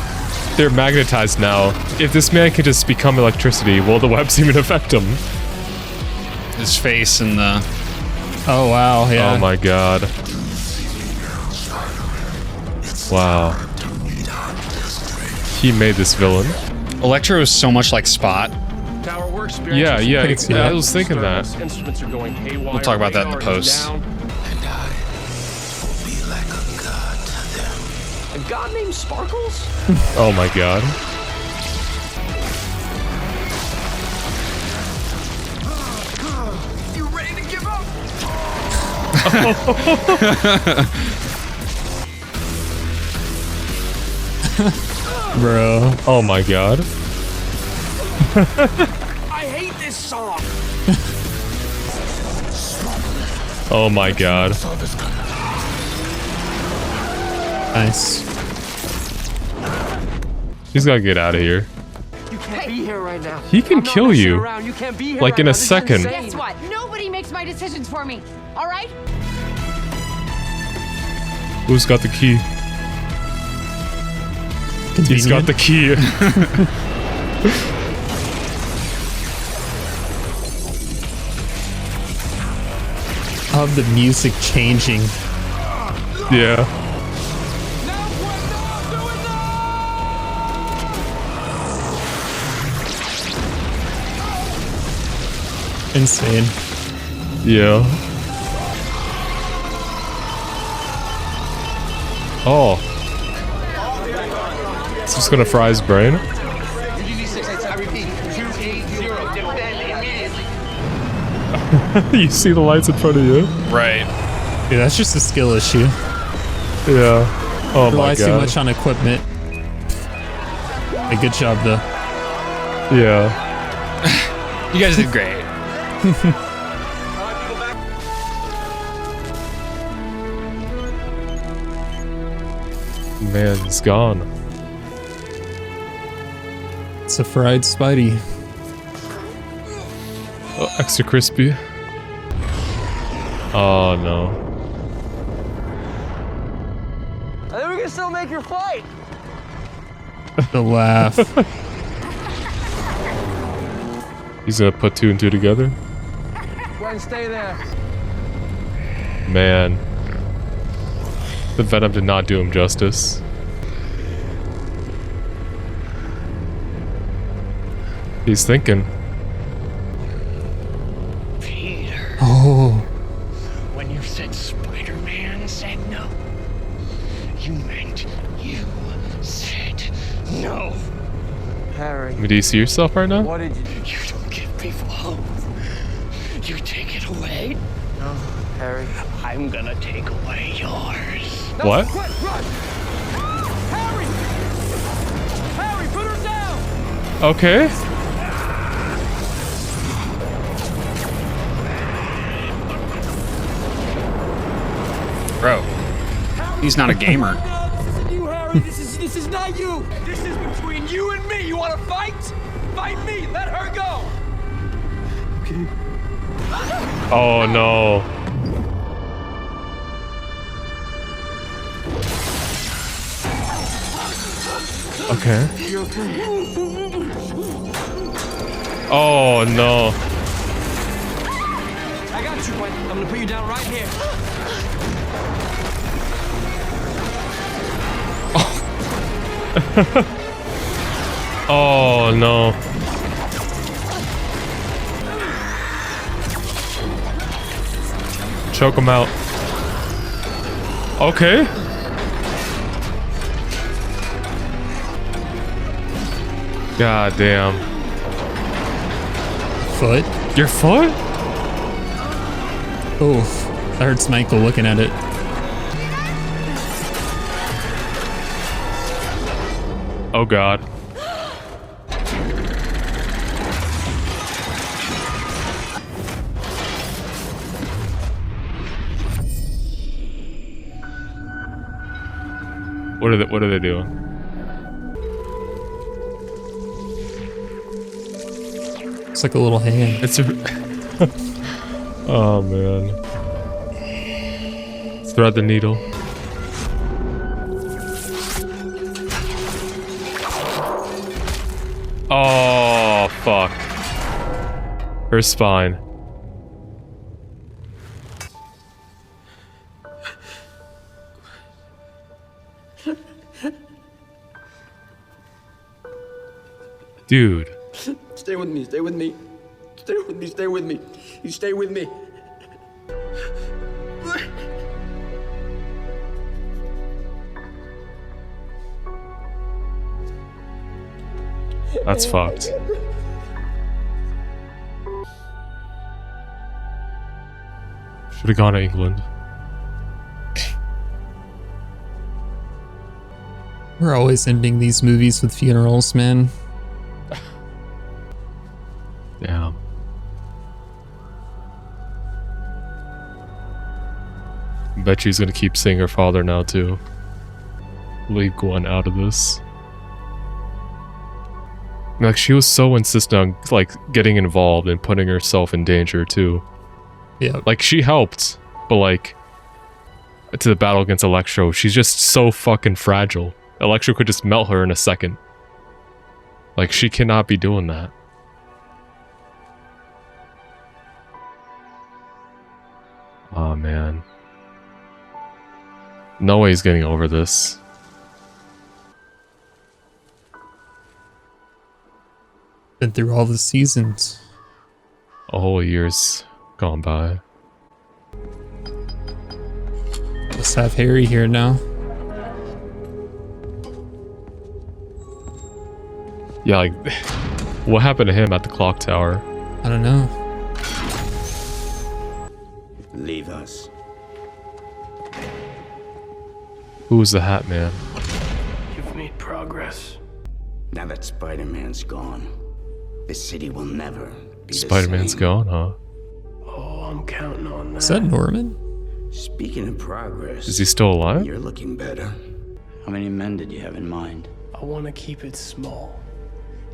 they're magnetized now, if this man could just become electricity, will the webs even affect him? His face and the... Oh wow, yeah. Oh my god. Wow. He made this villain. Electro is so much like Spot. Tower works. Yeah, I was thinking that. Instruments are going haywire. We'll talk about that in the post. A god named Sparkles? Oh my god. You ready to give up? Bro. Oh my god. I hate this song. Oh my god. Nice. He's gotta get out of here. You can't be here right now. He can kill you. You can't be here Like right in now. a This is second. insane. Guess what? Nobody makes my decisions for me. All right? Who's got the key? He's got the key. Of the music changing. Yeah. Insane. Yeah. Oh. It's just gonna fry his brain. I repeat, 280, defend immediately. You see the lights in front of you? Right. Yeah, that's just a skill issue. Yeah. Oh my Relies too god. much on equipment. Hey, good job though. Yeah. You guys did great. Man, it's gone. It's a fried Spidey. Oh, extra crispy. Oh no. I think we can still make your flight. The laugh. He's gonna put 2 and 2 together. Go ahead and stay there. Man. The Venom did not do him justice. He's thinking. Peter. Oh. When you said Spider-Man said no, you meant you said no. Harry. I mean, do you see yourself right now? What did you do? You don't give people hope. You take it away. No, Harry. I'm gonna take away yours. No, What? Quick, run! Harry! Harry, put her down! Okay. Bro, he's not a gamer. This isn't you, Harry. This is not you. This is between you and me. You want to fight? Fight me. Let her go. Okay. Oh no. Okay. You okay? Oh no. I got you, Gwen. I'm gonna put you down right here. Oh no. Choke him out. Okay. God damn. Foot? Your foot? Oof. That hurts my ankle looking at it. Oh god. What are they doing? It's like a little hand. It's a oh man. Thread the needle. Oh fuck. Her spine. Dude. Stay with me, stay with me. Stay with me, stay with me. You stay with me. That's fucked. Should have gone to England. We're always ending these movies with funerals, man. Damn. Bet she's gonna keep seeing her father now too. Leave Gwen out of this. Like, she was so insistent on, like, getting involved and putting herself in danger, too. Yeah. Like, she helped, but, like, to the battle against Electro, she's just so fucking fragile. Electro could just melt her in a second. Like, she cannot be doing that. Oh, man. No way he's getting over this. Been through all the seasons. A whole year's gone by. Let's have Harry here now. Yeah, like, what happened to him at the clock tower? I don't know. Leave us. Who was the Hat Man? You've made progress. Now that Spider-Man's gone, The city will never be Spider-Man's the same. gone, huh? Oh, I'm counting on that. Is that Norman? Speaking of progress, Is he still alive? you're looking better. How many men did you have in mind? I want to keep it small.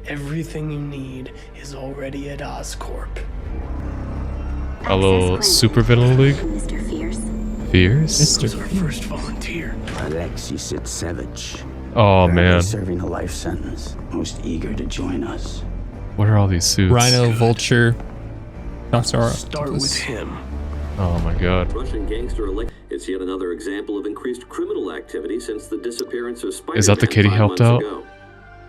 Everything you need is already at Oscorp. A little super villain league? Mr. Fierce. Fierce? This is our first volunteer. Alexis Savage. Oh man. Serving a life sentence. Most eager to join us. What are all these suits? Rhino, Vulture, Dr. Start with him. Oh my god. Russian gangster it's yet another example of increased criminal activity since the disappearance of Spider-Man Is that the kid he helped 5 out? months ago.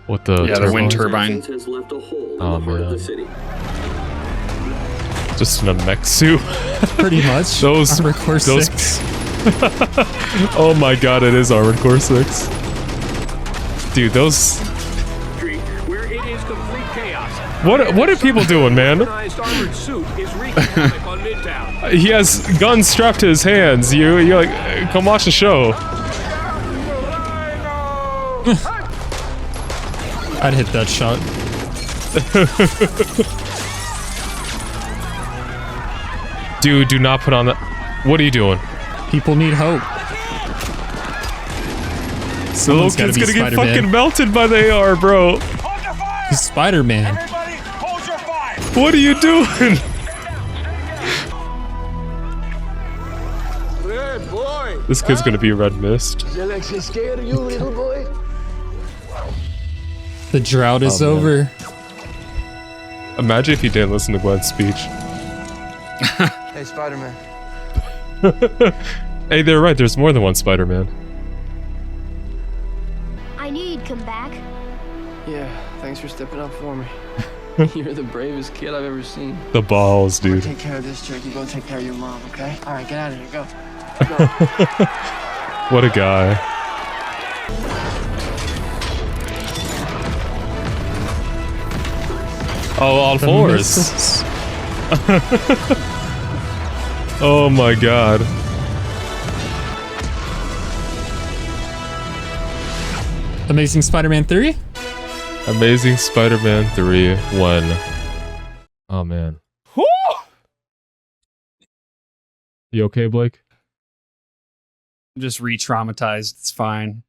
With the the wind turbine. Has left a hole in Oh, the heart of the man. city. Just in a mech suit. Pretty much. Those Armored Core 6. Oh my god, it is Armored Core 6. Dude, those. Where it is complete chaos. What are people doing, man? Organized armored suit is wreaking havoc on Midtown. He has guns strapped to his hands. You're like, come watch the show. I'd hit that shot. Dude, do not put on that. What are you doing? People need hope. The little kid's gonna get fucking melted by the AR, bro. He's Spider-Man. What are you doing? Good boy. This kid's gonna be Red Mist. Is Alexis scared of you, little boy? The drought is over. Imagine if he didn't listen to Gwen's speech. Hey, Spider-Man. Hey, they're right. There's more than one Spider-Man. I knew you'd come back. Yeah, thanks for stepping up for me. You're the bravest kid I've ever seen. The balls, I'm gonna dude. take care of this chick. You go take care of your mom, okay? All right, get out of here. Go. What a guy. Oh, on The fours. missiles. Oh my god. Amazing Spider-Man 3? Amazing Spider-Man 3 1. Oh man. You okay, Blake? I'm just re-traumatized. It's fine.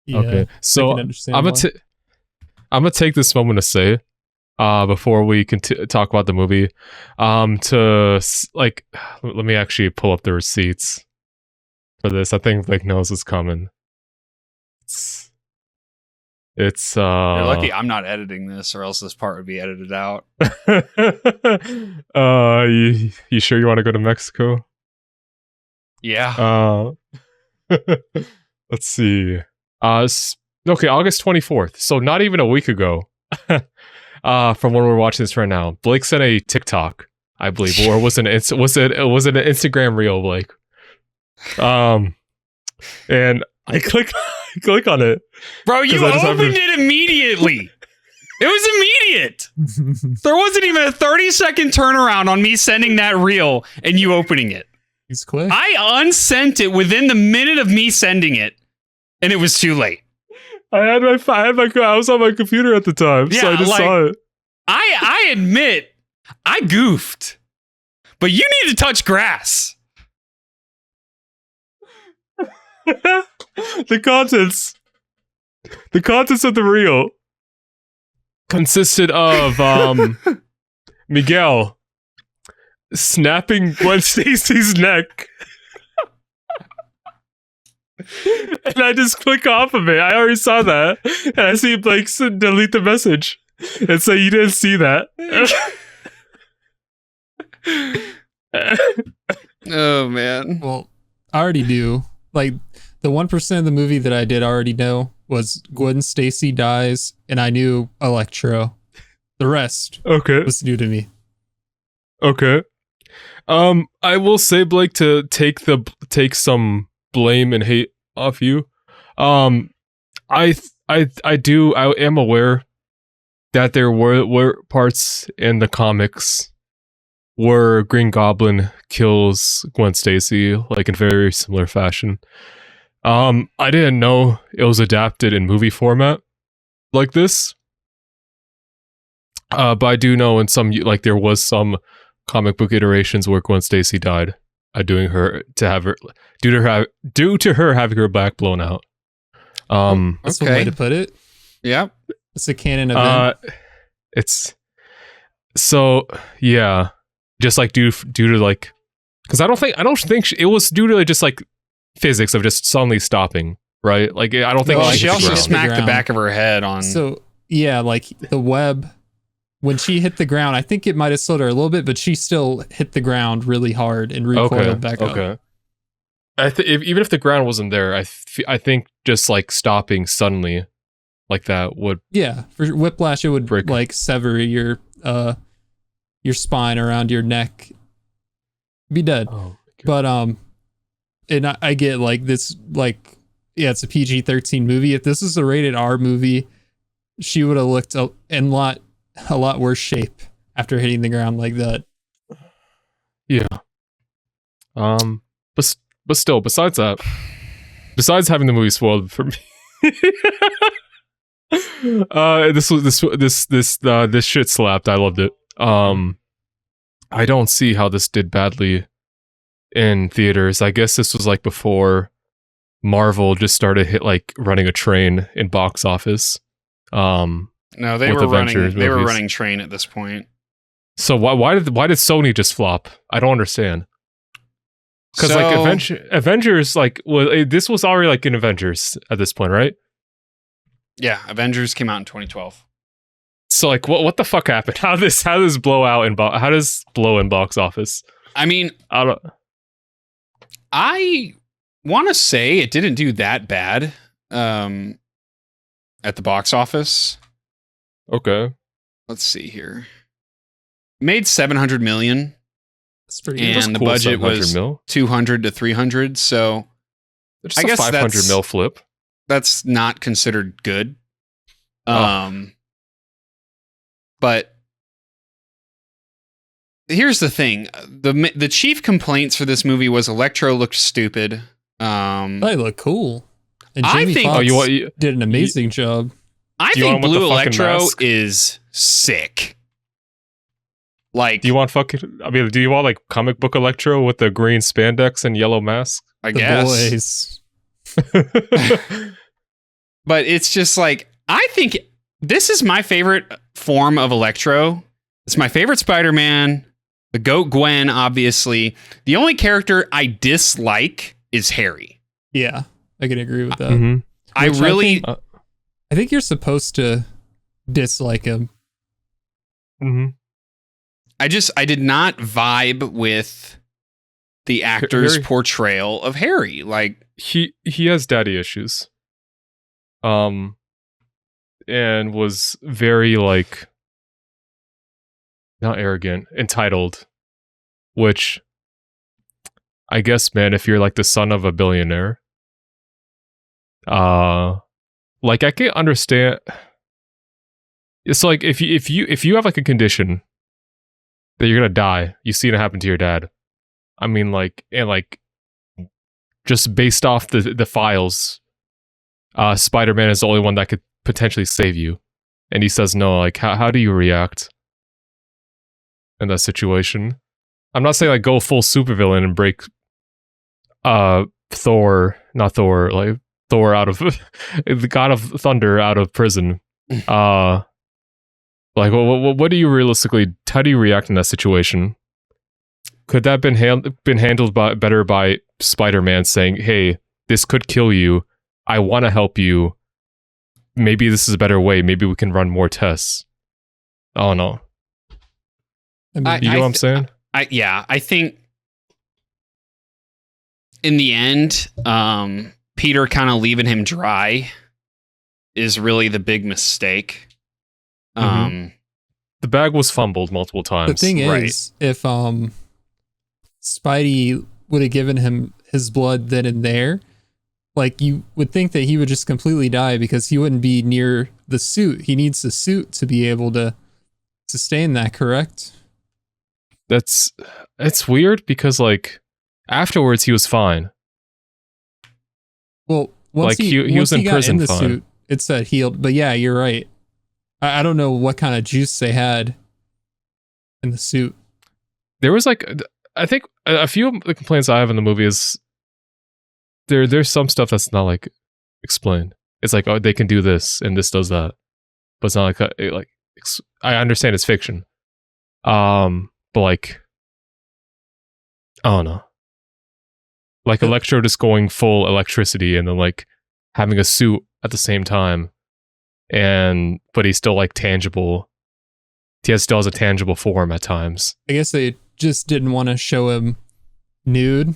Yeah, Okay. So I I'm can understand why. gonna take this moment to say, before we talk about the movie, let me actually pull up the receipts for this. I think Blake knows what's coming. It's You're lucky I'm not editing this, or else this part would be edited out. you sure you want to go to Mexico? Yeah. Let's see. Okay, August 24th. So not even a week ago. From when we're watching this right now, Blake sent a TikTok, I believe, or was it an Instagram reel, Blake? And I click on it, Bro, you opened it immediately. It was immediate. There wasn't even a 30-second turnaround on me sending that reel and you opening it. He's quick. I unsent it within the minute of me sending it, and it was too late. I was on my computer at the time, so I just saw it. I admit, I goofed, but you need to touch grass. The contents of the reel consisted of Miguel snapping Gwen Stacy's neck. And I just click off of it. I already saw that. And I see Blake delete the message and say you didn't see that. Oh, man. Well, I already knew. Like, the 1% of the movie that I did already know was Gwen Stacy dies, and I knew Electro. The rest was new to me. Okay. I will say, Blake, to take some blame and hate off you. I am aware that there were parts in the comics where Green Goblin kills Gwen Stacy, like in very similar fashion. I didn't know it was adapted in movie format like this. But I do know in some, like, there was some comic book iterations where Gwen Stacy died, due to her having her back blown out. That's one way to put it. Yep. It's a canon event. It's so, yeah, just like due to like, because I don't think it was due to just like physics of just suddenly stopping, right? Like, I don't think she also smacked the back of her head on. So yeah, like the web, when she hit the ground, I think it might have slowed her a little bit, but she still hit the ground really hard and recoiled back up. Okay. Even if the ground wasn't there, I think just like stopping suddenly like that would, yeah, for whiplash it would break, like sever your spine around your neck, be dead. But and I get like this, like, yeah, it's a PG-13 movie. If this is a rated R movie, she would have looked in a lot worse shape after hitting the ground like that. Yeah. But still, besides having the movie spoiled for me, this shit slapped. I loved it. I don't see how this did badly in theaters. I guess this was like before Marvel just started running a train in box office. No, they were running train at this point. So why did Sony just flop? I don't understand. Because Avengers, this was already like in Avengers at this point, right? Yeah, Avengers came out in 2012. So like, what the fuck happened? How does blow in box office? I mean, I want to say it didn't do that bad at the box office. Okay, let's see here. Made 700 million. That's pretty good. And the budget was 200 to 300. So I guess 500 mil flip. That's not considered good. But here's the thing: the chief complaints for this movie was Electro looked stupid. They look cool, and Jamie Foxx did an amazing job. I think Blue Electro is sick. Like, do you want like comic book Electro with the green spandex and yellow mask? I guess. But it's just like, I think this is my favorite form of Electro. It's my favorite Spider-Man. The GOAT Gwen, obviously. The only character I dislike is Harry. Yeah, I can agree with that. Mm-hmm. I think you're supposed to dislike him. Mm-hmm. I did not vibe with the actor's portrayal of Harry. Like, he has daddy issues. And was very like, not arrogant, entitled, which I guess, man, if you're like the son of a billionaire, like, I can understand. It's like if you have like a condition that you're gonna die, you've seen it happen to your dad. I mean, like, and like, just based off the files, Spider-Man is the only one that could potentially save you, and he says no. Like, how do you react in that situation? I'm not saying like go full supervillain and break Thor out of the God of Thunder out of prison. Like, what do you realistically? How do you react in that situation? Could that been handled better by Spider-Man saying, "Hey, this could kill you. I want to help you. Maybe this is a better way. Maybe we can run more tests." Oh no. You know what I'm saying? I think in the end, Peter kind of leaving him dry is really the big mistake. The bag was fumbled multiple times. The thing is, if Spidey would have given him his blood then and there, like, you would think that he would just completely die because he wouldn't be near the suit. He needs the suit to be able to sustain that, correct? It's weird because, like, afterwards he was fine. Well, once like, he was in prison fine. Suit, it said healed, but yeah, you're right. I don't know what kind of juice they had in the suit. There was like, I think a few of the complaints I have in the movie is there's some stuff that's not like explained. It's like, oh, they can do this and this does that, but it's not like I understand it's fiction. But like, I don't know. Like Electro just going full electricity and then like having a suit at the same time, but he's still like tangible. He still has a tangible form at times. I guess they just didn't want to show him nude,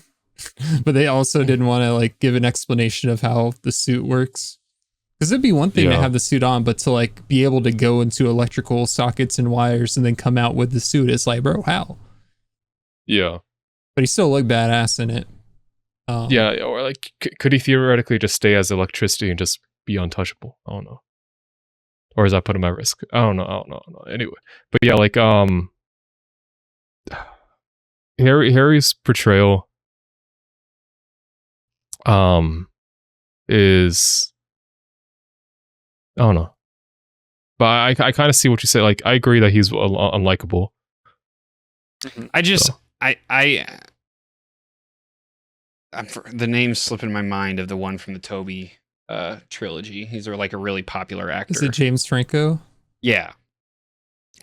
but they also didn't want to like give an explanation of how the suit works. Because it'd be one thing to have the suit on, but to like be able to go into electrical sockets and wires and then come out with the suit, it's like, bro, how? Yeah. But he still looked badass in it. Yeah, or like, could he theoretically just stay as electricity and just be untouchable? I don't know. Or is that put him at risk? I don't know. Anyway, but yeah, like Harry's portrayal is, I don't know, but I kind of see what you say. Like, I agree that he's unlikable. I just the name's slipping my mind of the one from the Toby trilogy. He's like a really popular actor. Is it James Franco? Yeah,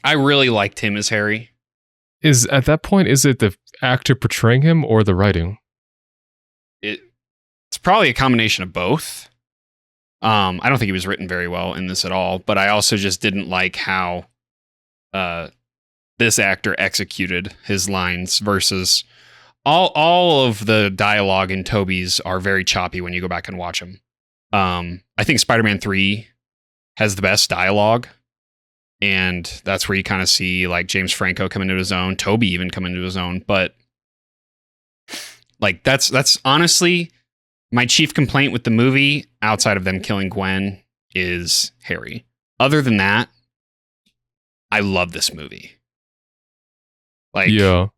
I really liked him as Harry. Is at that point, is it the actor portraying him or the writing? It's probably a combination of both. I don't think he was written very well in this at all, but I also just didn't like how this actor executed his lines versus all of the dialogue in Toby's are very choppy when you go back and watch them. I think Spider-Man 3 has the best dialogue, and that's where you kind of see like James Franco come into his own, Toby even come into his own, but like that's honestly my chief complaint with the movie, outside of them killing Gwen, is Harry. Other than that, I love this movie. Like, it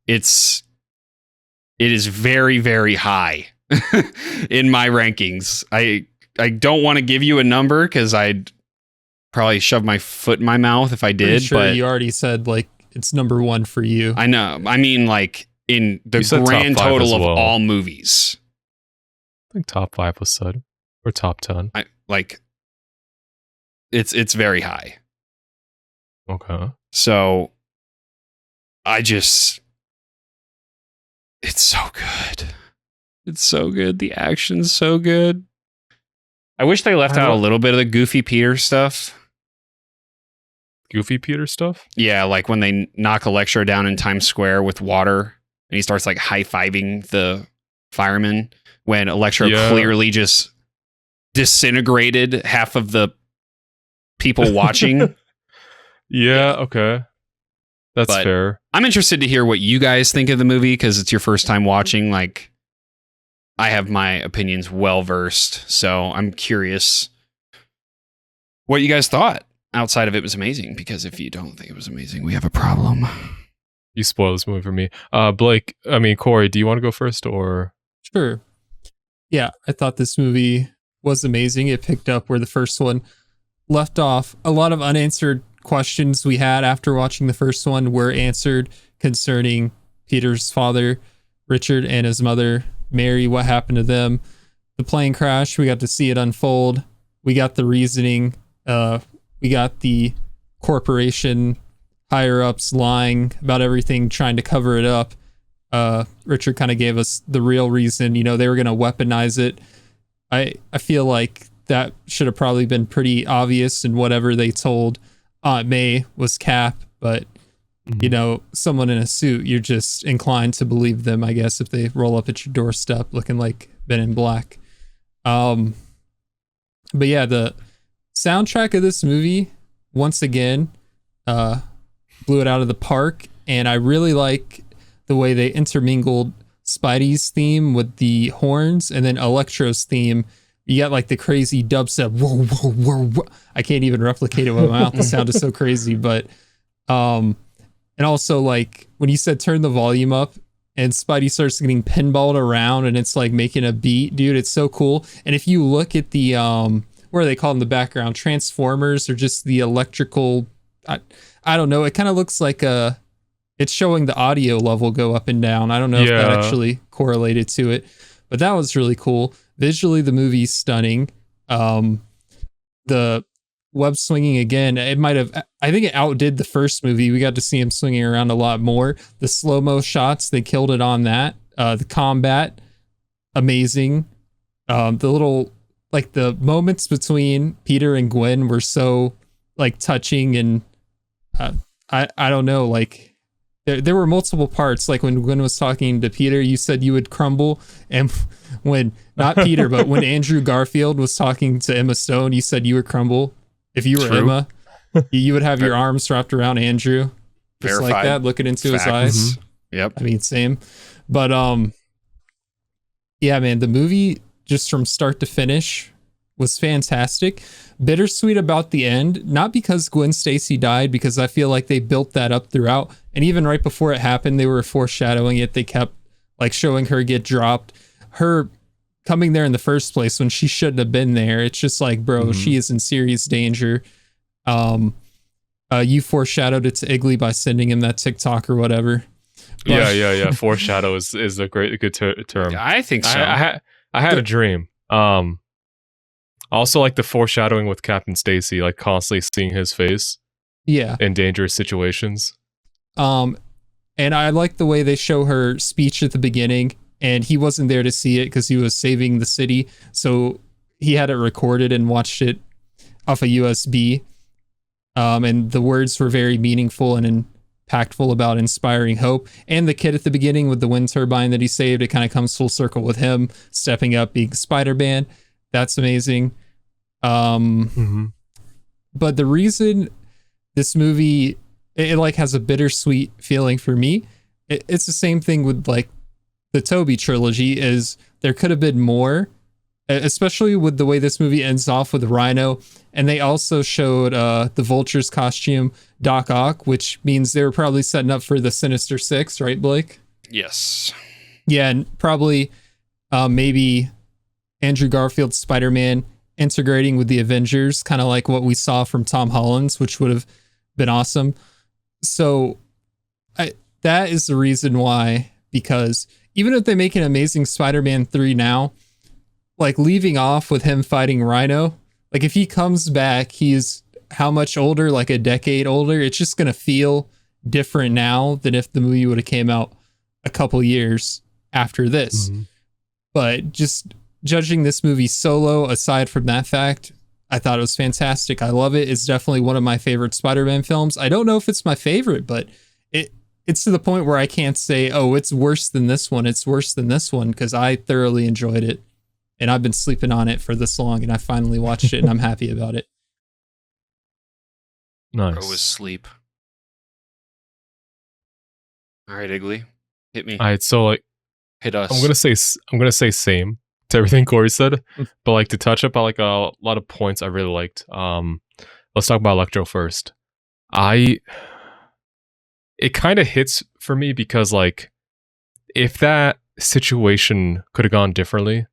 is very, very high in my rankings. I don't want to give you a number because I'd probably shove my foot in my mouth if I did. Pretty sure but you already said like it's number one for you. I know. I mean, like in the grand total of all movies. I think top 5 was said, or top 10. It's very high. Okay. So it's so good. It's so good. The action's so good. I wish they left out a little bit of the Goofy Peter stuff. Goofy Peter stuff? Yeah, like when they knock Electro down in Times Square with water and he starts like high-fiving the firemen when Electro clearly just disintegrated half of the people watching. Yeah, okay. That's fair. I'm interested to hear what you guys think of the movie because it's your first time watching. Like, I have my opinions well versed, so I'm curious what you guys thought. Outside of it was amazing, because if you don't think it was amazing, we have a problem. You spoiled this movie for me. Corey, do you want to go first or? Sure. Yeah, I thought this movie was amazing. It picked up where the first one left off. A lot of unanswered questions we had after watching the first one were answered concerning Peter's father, Richard, and his mother, Mary. What happened to them? The plane crash, we got to see it unfold. We got the reasoning. We got the corporation higher ups lying about everything, trying to cover it up. Richard kind of gave us the real reason. You know, they were going to weaponize it. I feel like that should have probably been pretty obvious in whatever they told Aunt May was Cap, but you know, someone in a suit, you're just inclined to believe them, I guess, if they roll up at your doorstep looking like Men in Black. But yeah, the soundtrack of this movie, once again, blew it out of the park, and I really like the way they intermingled Spidey's theme with the horns and then Electro's theme. You got like the crazy dubstep. Whoa, whoa, whoa, whoa. I can't even replicate it with my mouth. The sound is so crazy. But, and also like when you said turn the volume up and Spidey starts getting pinballed around and it's like making a beat, dude, it's so cool. And if you look at the, what are they called in the background? Transformers or just the electrical? I don't know. It kind of looks like it's showing the audio level go up and down. I don't know if that actually correlated to it, but that was really cool. Visually, the movie's stunning. The web swinging again, I think it outdid the first movie. We got to see him swinging around a lot more. The slow-mo shots, they killed it on that. The combat, amazing. The little, like, the moments between Peter and Gwen were so, like, touching, and I don't know, like, there were multiple parts. Like when Gwen was talking to Peter, you said you would crumble, and when not Peter, but when Andrew Garfield was talking to Emma Stone, you said you would crumble. If you were Emma, you would have your arms wrapped around Andrew, just Verified like that, looking into his eyes. Yep. I mean, same. But yeah, man, the movie just from start to finish was fantastic. Bittersweet about the end, not because Gwen Stacy died, because I feel like they built that up throughout, and even right before it happened, they were foreshadowing it. They kept like showing her get dropped, her coming there in the first place when she shouldn't have been there. It's just like, bro, she is in serious danger. You foreshadowed it to Iggly by sending him that TikTok or whatever. But, yeah. Foreshadow is a good term. I think so. I had a dream. Also, like the foreshadowing with Captain Stacy, like constantly seeing his face, in dangerous situations. And I like the way they show her speech at the beginning, and he wasn't there to see it because he was saving the city, so he had it recorded and watched it off a USB. And the words were very meaningful and impactful about inspiring hope. And the kid at the beginning with the wind turbine that he saved, it kind of comes full circle with him stepping up, being Spider-Man. That's amazing. But the reason this movie, it like has a bittersweet feeling for me, it's the same thing with like the Tobey trilogy, is there could have been more, especially with the way this movie ends off with Rhino. And they also showed the Vulture's costume, Doc Ock, which means they were probably setting up for the Sinister Six, right, Blake? Yes. Yeah, and probably maybe Andrew Garfield's Spider-Man integrating with the Avengers, kind of like what we saw from Tom Holland's, which would have been awesome. So that is the reason why, because even if they make an Amazing Spider-Man 3 now, like leaving off with him fighting Rhino, like if he comes back, he's how much older? Like a decade older. It's just going to feel different now than if the movie would have came out a couple years after this. But just judging this movie solo, aside from that fact, I thought it was fantastic. I love it. It's definitely one of my favorite Spider-Man films. I don't know if it's my favorite, but it's to the point where I can't say, oh, it's worse than this one. It's worse than this one, because I thoroughly enjoyed it. And I've been sleeping on it for this long, and I finally watched it, and I'm happy about it. Nice. Bro was sleep. All right, Iggly, hit me. All right, so like, hit us. I'm gonna say same to everything Corey said, but like to touch up on like a lot of points I really liked. Let's talk about Electro first. It kind of hits for me because like if that situation could have gone differently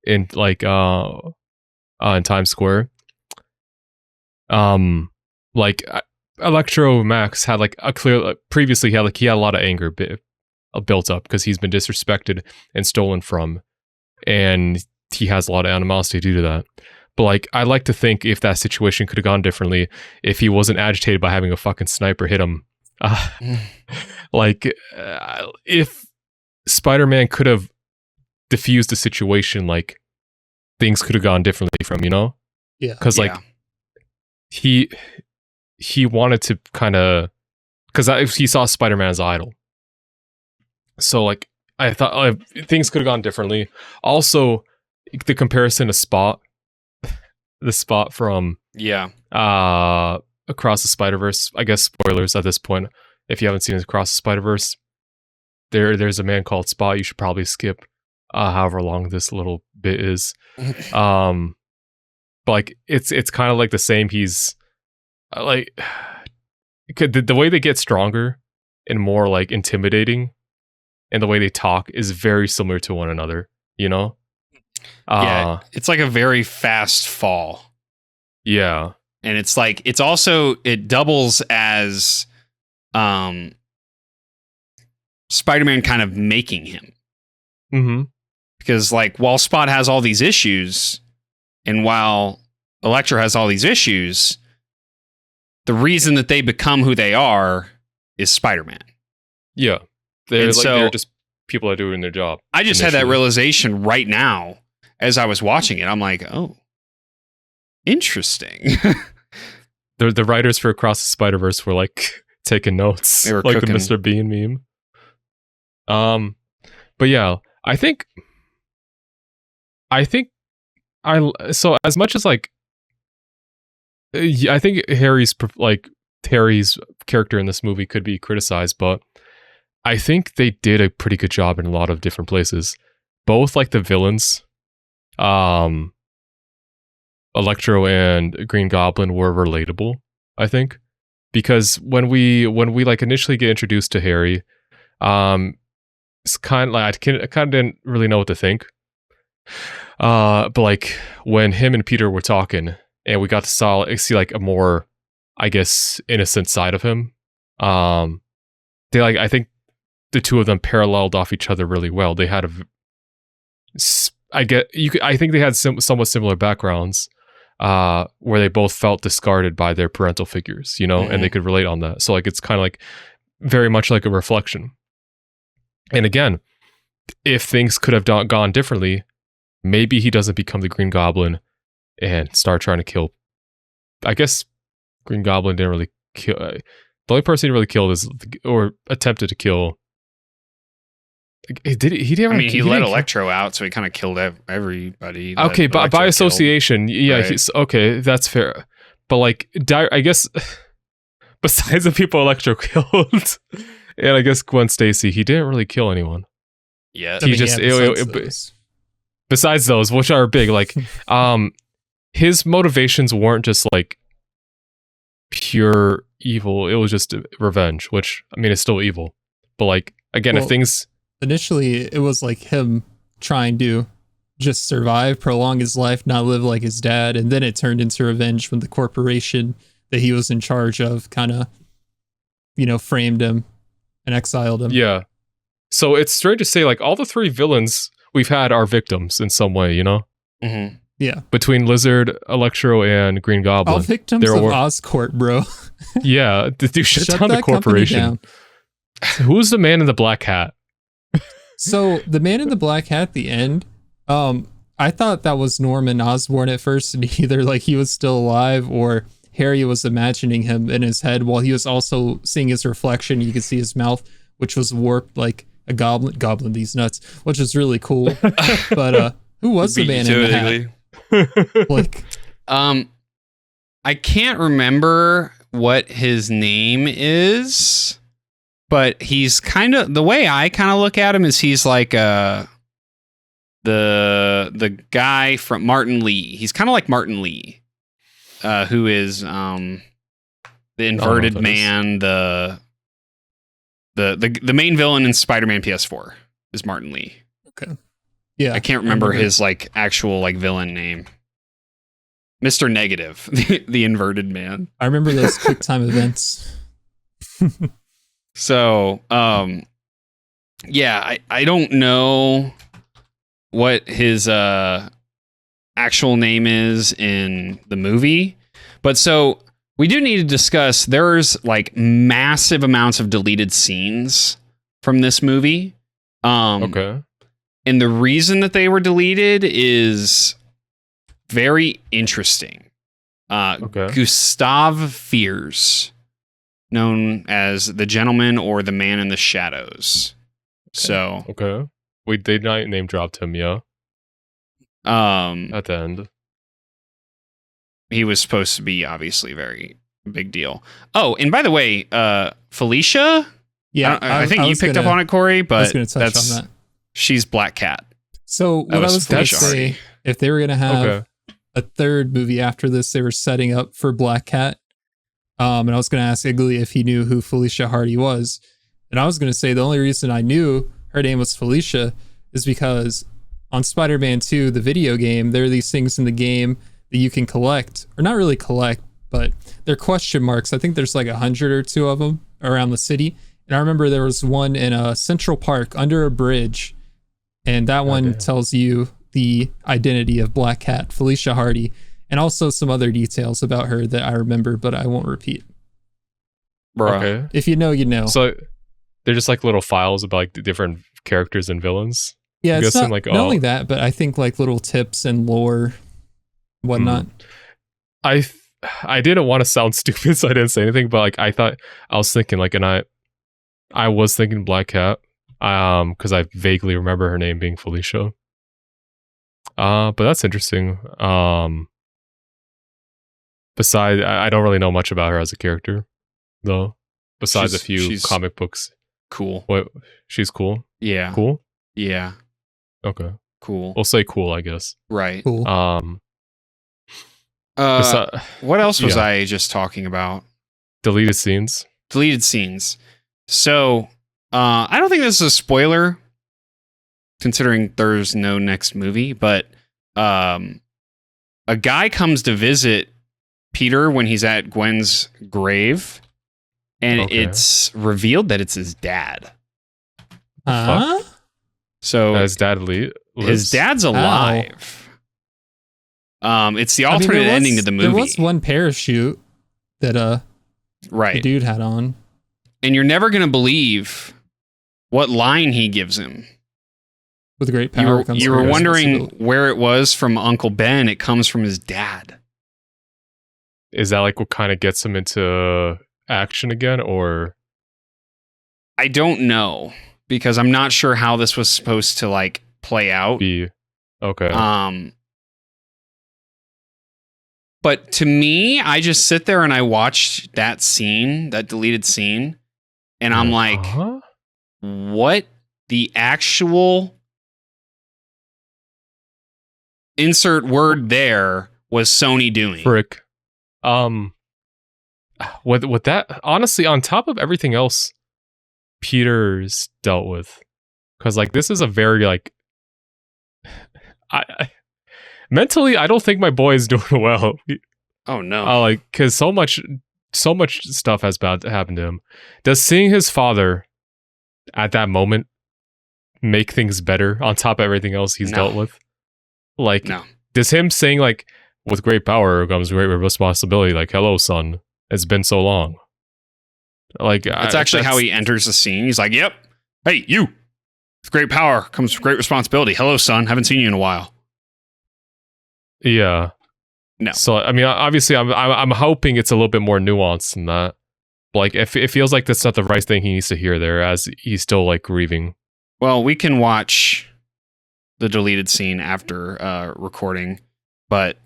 in like in Times Square, like Electro Max had like a clear previously he had a lot of anger built up because he's been disrespected and stolen from, and he has a lot of animosity due to that. But like I like to think if that situation could have gone differently, if he wasn't agitated by having a fucking sniper hit him, if Spider-Man could have diffused the situation, like things could have gone differently from, Yeah, because like he wanted to kind of, because he saw Spider-Man as an idol, so like I thought things could have gone differently. Also, the comparison to Spot, the Spot from Across the Spider-Verse. I guess spoilers at this point. If you haven't seen Across the Spider-Verse, there's a man called Spot. You should probably skip however long this little bit is. But like it's kind of like the same. He's like the way they get stronger and more like intimidating, and the way they talk is very similar to one another. Yeah, it's like a very fast fall. Yeah. And it's like, it's also, it doubles as Spider-Man kind of making him. Mm-hmm. Because like, while Spot has all these issues, and while Electro has all these issues, the reason that they become who they are is Spider-Man. Yeah. They're just people that are doing their job. I just had that realization right now as I was watching it. I'm like, oh, interesting. The writers for Across the Spider-Verse were like taking notes. They were like cooking. the Mr. Bean meme. But yeah, I think so as much as like I think Harry's character in this movie could be criticized, but I think they did a pretty good job in a lot of different places. Both like the villains, Electro and Green Goblin were relatable, I think. Because when we like initially get introduced to Harry, it's kind of like I kind of didn't really know what to think. But like when him and Peter were talking and we got to see like a more, I guess, innocent side of him. They like, I think the two of them paralleled off each other really well. They had I think they had somewhat similar backgrounds, where they both felt discarded by their parental figures, you know, and they could relate on that. So like, it's kind of like very much like a reflection. And again, if things could have gone differently, maybe he doesn't become the Green Goblin and start trying to kill. I guess Green Goblin didn't really kill. The only person he really killed or attempted to kill. He let Electro out, so he kind of killed everybody. Okay, by association, yeah. Right. Okay, that's fair. But like, I guess besides the people Electro killed, and I guess Gwen Stacy, he didn't really kill anyone. Yeah, besides those, which are big, like, his motivations weren't just like pure evil. It was just revenge, which I mean, it's still evil. But like, again, if things initially, it was like him trying to just survive, prolong his life, not live like his dad, and then it turned into revenge when the corporation that he was in charge of kind of, framed him and exiled him. Yeah. So it's strange to say, like, all the three villains we've had are victims in some way, you know? Mm-hmm. Yeah. Between Lizard, Electro, and Green Goblin. All victims of Oscorp, bro. Yeah. Dude, shut down the corporation. Down. Who's the man in the black hat? So the man in the black hat at the end, I thought that was Norman Osborn at first, and either like he was still alive or Harry was imagining him in his head while he was also seeing his reflection. You could see his mouth, which was warped like a goblin these nuts, which is really cool. But who was the man in the hat? Like, I can't remember what his name is. But he's kind of, the way I kind of look at him is he's like the guy from Martin Lee. He's kind of like Martin Lee, who is the inverted man, the main villain in Spider-Man PS4 is Martin Lee. Okay. Yeah. I can't remember his like actual like villain name. Mr. Negative, the inverted man. I remember those QuickTime events. So, yeah, I don't know what his actual name is in the movie, but so we do need to discuss, there's like massive amounts of deleted scenes from this movie. Okay. And the reason that they were deleted is very interesting. Gustav Fiers, known as the Gentleman or the Man in the Shadows. Okay. They name dropped him, yeah. At the end. He was supposed to be obviously very big deal. Oh, and by the way, Felicia? Yeah. I think you picked up on it, Corey, but that's on that. She's Black Cat. So what I was going to say, if they were going to have a third movie after this, they were setting up for Black Cat. And I was going to ask Igley if he knew who Felicia Hardy was. And I was going to say the only reason I knew her name was Felicia is because on Spider-Man 2, the video game, there are these things in the game that you can collect, or not really collect, but they're question marks. I think there's like 100 or two of them around the city. And I remember there was one in a Central Park under a bridge, and that one tells you the identity of Black Cat, Felicia Hardy, and also some other details about her that I remember, but I won't repeat. Bruh. Okay. If you know, you know. So they're just like little files about like the different characters and villains. Yeah, I'm it's guessing, not only that, but I think like little tips and lore, whatnot. I didn't want to sound stupid, so I didn't say anything. But like I was thinking like, and I was thinking Black Cat, because I vaguely remember her name being Felicia. But that's interesting. Besides, I don't really know much about her as a character, though. Besides a few comic books. Cool. What? She's cool. Yeah. Cool. Yeah. Okay. Cool. We'll say cool, I guess. Right. Cool. What else was I just talking about? Deleted scenes. Deleted scenes. So, I don't think this is a spoiler, considering there's no next movie, but a guy comes to visit Peter when he's at Gwen's grave, and it's revealed that it's his dad. So his dad lives? His dad's alive. It's the alternate ending to the movie. There was one parachute that the dude had on. And you're never going to believe what line he gives him. With great power comes you were wondering where it was from Uncle Ben. It comes from his dad. Is that like what kind of gets him into action again, or? I don't know, because I'm not sure how this was supposed to like play out. Okay. But to me, I just sit there and I watched that scene, that deleted scene, and I'm like, what the actual insert word there was Sony doing? Frick. With that, honestly, on top of everything else Peter's dealt with, because like this is a very like, I mentally, I don't think my boy is doing well. Oh no! Like, because so much stuff has happened to him. Does seeing his father at that moment make things better on top of everything else he's dealt with? Like, does him saying like, "With great power comes great responsibility," like, "Hello, son, it's been so long." Like, it's actually how he enters the scene. He's like, "Yep, hey, you. With great power comes great responsibility. Hello, son. Haven't seen you in a while." Yeah. No. So I mean, obviously, I'm hoping it's a little bit more nuanced than that. Like, it feels like that's not the right thing he needs to hear there, as he's still like grieving. Well, we can watch the deleted scene after recording, but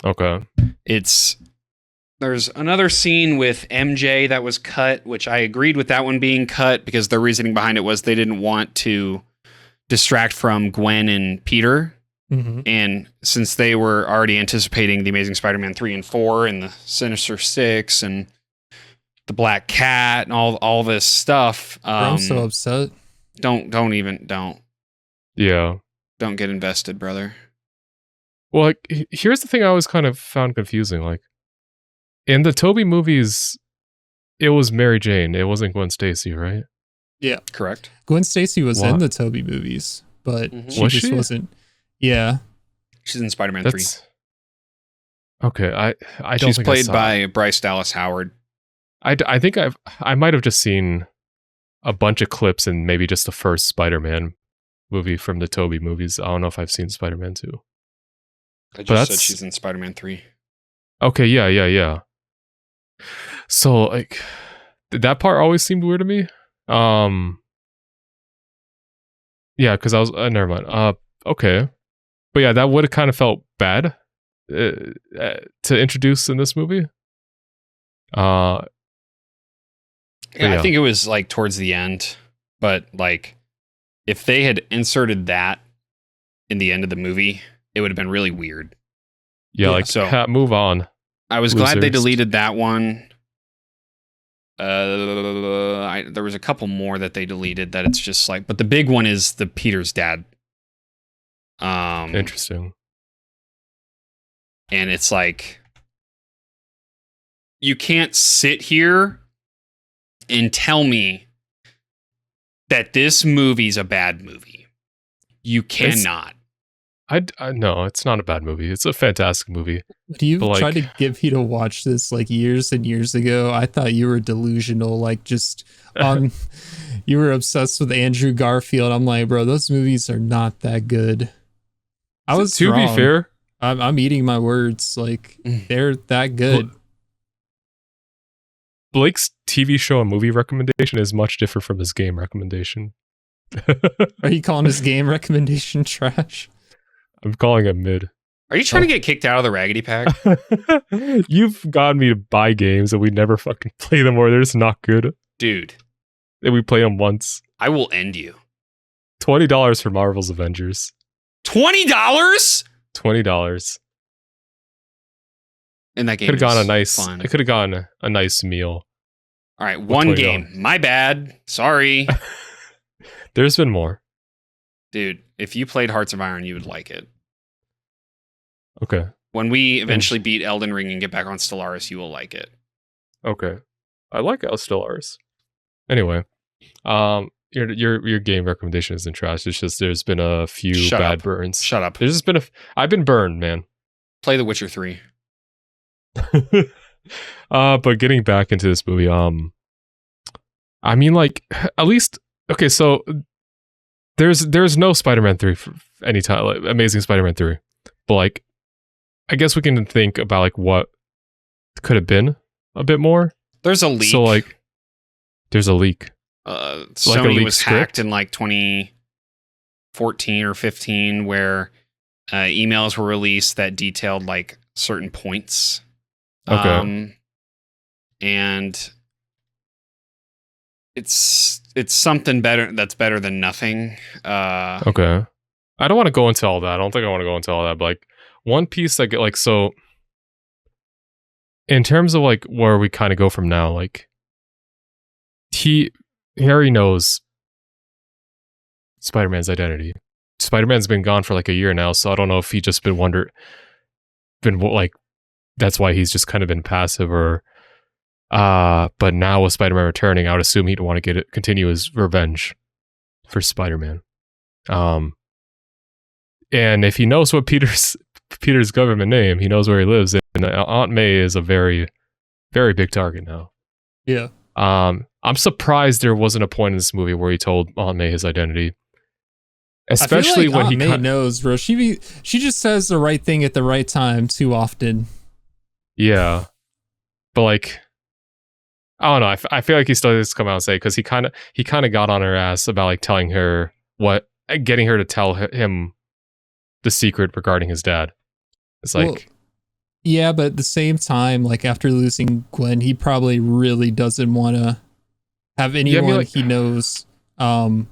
there's another scene with MJ that was cut, which I agreed with that one being cut because the reasoning behind it was they didn't want to distract from Gwen and Peter. Mm-hmm. And since they were already anticipating the Amazing Spider-Man 3 and 4 and the Sinister Six and the Black Cat and all this stuff, I'm so upset. Don't Yeah. Don't get invested, brother. Well, like, here's the thing I always kind of found confusing. Like, in the Tobey movies, it was Mary Jane. It wasn't Gwen Stacy, right? Yeah. Correct. Gwen Stacy was in the Tobey movies, but she wasn't. Yeah. She's in Spider-Man 3. Okay, I don't She's think played by Bryce Dallas Howard. I think I might have just seen a bunch of clips in maybe just the first Spider-Man movie from the Tobey movies. I don't know if I've seen Spider-Man 2. I just said she's in Spider-Man 3. Okay, yeah. So, like, that part always seemed weird to me. Yeah, because I was... never mind. Okay. But yeah, that would have kind of felt bad to introduce in this movie. I think it was, like, towards the end. But, like, if they had inserted that in the end of the movie, it would have been really weird. Yeah, so move on. I was glad they deleted that one. There was a couple more that they deleted that it's just like, but the big one is the Peter's dad Interesting. And it's like, you can't sit here and tell me that this movie's a bad movie. You cannot. No, it's not a bad movie. It's a fantastic movie. Do you try to get me to watch this like years and years ago? I thought you were delusional, like just on. You were obsessed with Andrew Garfield. I'm like, bro, those movies are not that good. I was to wrong. be fair. I'm eating my words. Like they're that good. Blake's TV show and movie recommendation is much different from his game recommendation. Are you calling his game recommendation trash? I'm calling it mid. Are you trying to get kicked out of the Raggedy Pack? You've gotten me to buy games and we never fucking play them, or they're just not good. Dude. And we play them once. I will end you. $20 for Marvel's Avengers. $20? $20. And that game could have gone fun. It could have gone a nice meal. All right, one game. My bad. Sorry. There's been more. Dude, if you played Hearts of Iron, you would like it. Okay. When we eventually beat Elden Ring and get back on Stellaris, you will like it. Okay. I like Stellaris. Anyway, your game recommendation isn't trash. It's just there's been a few bad burns. Shut up. There's just been I've been burned, man. Play The Witcher 3. But getting back into this movie, I mean, like, at least okay, so there's no Spider-Man 3 for any time, like, Amazing Spider-Man 3. But like, I guess we can think about like what could have been a bit more. There's a leak. So like, there's a leak. Sony like a leak was script? hacked in like 2014 or 15, where emails were released that detailed like certain points. Okay. And it's something better. That's better than nothing. Okay. I don't want to go into all that. I don't think I want to go into all that. But like, one piece that get like, so in terms of like where we kind of go from now, like Harry knows Spider-Man's identity. Spider-Man's been gone for like a year now, so I don't know if he just been like, that's why he's just kind of been passive, or but now with Spider-Man returning, I would assume he'd want to continue his revenge for Spider-Man. And if he knows what Peter's government name, he knows where he lives, and Aunt May is a very, very big target now. Yeah. I'm surprised there wasn't a point in this movie where he told Aunt May his identity. Especially when Aunt May knows, bro. She just says the right thing at the right time too often. Yeah. But like, I don't know. I feel like he still has to come out and say, because he kind of got on her ass about like telling her getting her to tell him the secret regarding his dad. It's like, well, yeah, but at the same time, like after losing Gwen, he probably really doesn't want to have anyone he knows know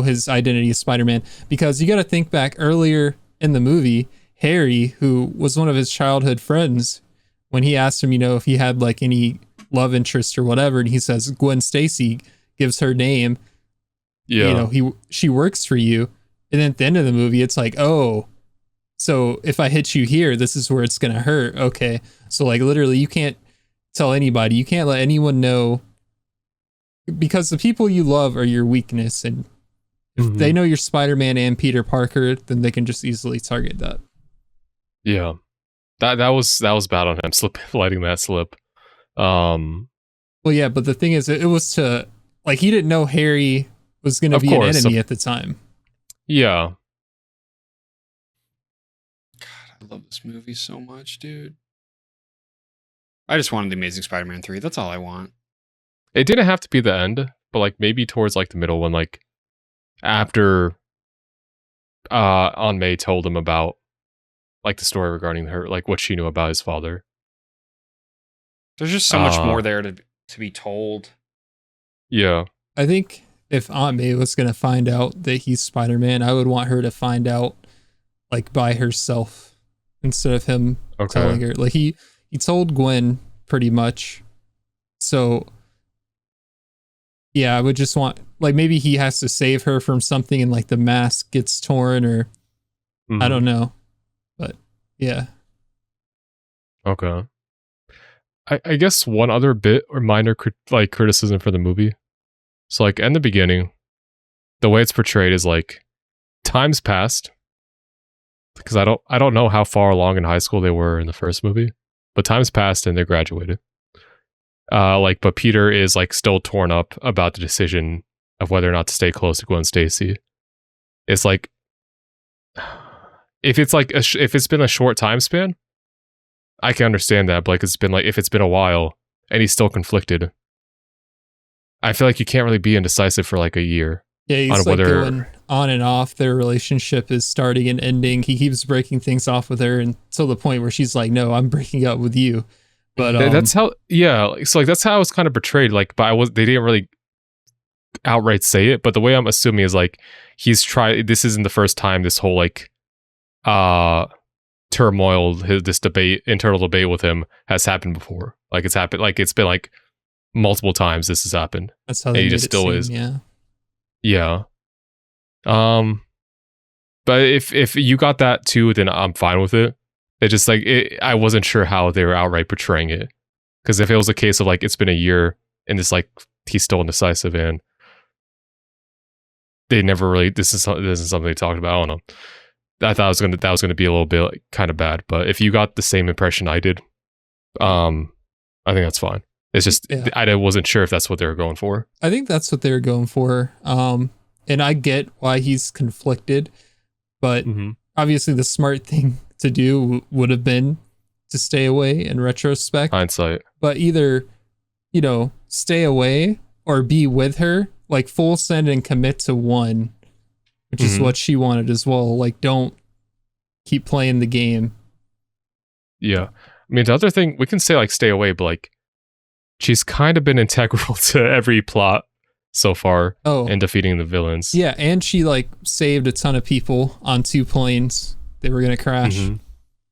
his identity as Spider-Man, because you got to think back earlier in the movie, Harry, who was one of his childhood friends, when he asked him, if he had like any love interest or whatever, and he says Gwen Stacy, gives her name. Yeah. She works for you. And then at the end of the movie, it's like, oh, so if I hit you here, this is where it's going to hurt. Okay. So like literally you can't tell anybody, you can't let anyone know, because the people you love are your weakness. And if they know you're Spider-Man and Peter Parker, then they can just easily target that. Yeah. That was bad on him, letting that slip. Well, yeah, but the thing is, it was to, like, he didn't know Harry was going to be an enemy at the time. Yeah. God, I love this movie so much, dude. I just wanted the Amazing Spider-Man 3. That's all I want. It didn't have to be the end, but like maybe towards like the middle, when like after Aunt May told him about like the story regarding her, like what she knew about his father. There's just so much more there to be told. Yeah. I think if Aunt May was going to find out that he's Spider-Man, I would want her to find out like by herself instead of him telling her. Like he told Gwen pretty much. So Yeah, I would just want, like, maybe he has to save her from something and like the mask gets torn, or I don't know. But yeah. Okay. I guess one other bit or minor criticism for the movie. So like in the beginning, the way it's portrayed is like time's passed. Because I don't know how far along in high school they were in the first movie, but time's passed and they graduated. But Peter is like still torn up about the decision of whether or not to stay close to Gwen Stacy. It's like if it's like if it's been a short time span, I can understand that. But like if it's been a while and he's still conflicted, I feel like you can't really be indecisive for like a year. Yeah, he's like going on and off. Their relationship is starting and ending. He keeps breaking things off with her until the point where she's like, "No, I'm breaking up with you." But that's how, yeah. So like that's how it's kind of portrayed. Like, but they didn't really outright say it. But the way I'm assuming is like he's tried. This isn't the first time this whole like turmoil, this internal debate with him has happened before. Like it's happened. Like it's been like multiple times this has happened. That's how they he made just it still seem, is. Yeah. Yeah. But if you got that too, then I'm fine with it. It just like I wasn't sure how they were outright portraying it. Because if it was a case of like it's been a year and it's like he's still indecisive and they never really this is something they talked about. I don't know. I thought that was gonna be a little bit like, kind of bad. But if you got the same impression I did, I think that's fine. It's just I wasn't sure if that's what they were going for. I think that's what they were going for. And I get why he's conflicted, but obviously the smart thing to do would have been to stay away in retrospect. Hindsight. But either, stay away or be with her, like full send and commit to one, which is what she wanted as well. Like, don't keep playing the game. Yeah. I mean, the other thing, we can say like stay away, but like she's kind of been integral to every plot so far in defeating the villains. Yeah, and she like saved a ton of people on 2 planes. They were going to crash.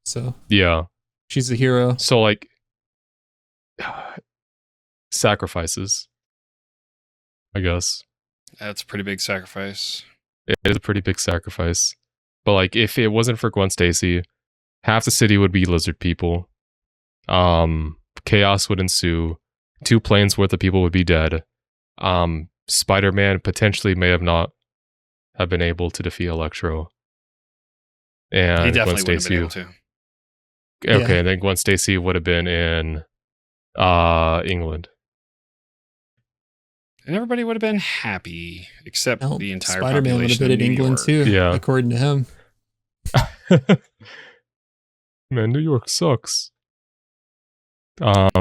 So yeah, she's a hero. So like sacrifices, I guess. That's a pretty big sacrifice. It is a pretty big sacrifice. But like if it wasn't for Gwen Stacy, half the city would be lizard people. Chaos would ensue. 2 planes worth of people would be dead. Spider-Man potentially may have not have been able to defeat Electro. And he definitely Gwen Stacy wouldn't have been able to. Okay, and then Gwen Stacy would have been in England. And everybody would have been happy, except the entire Spider-Man would have been in England too, according to him. Man, New York sucks. But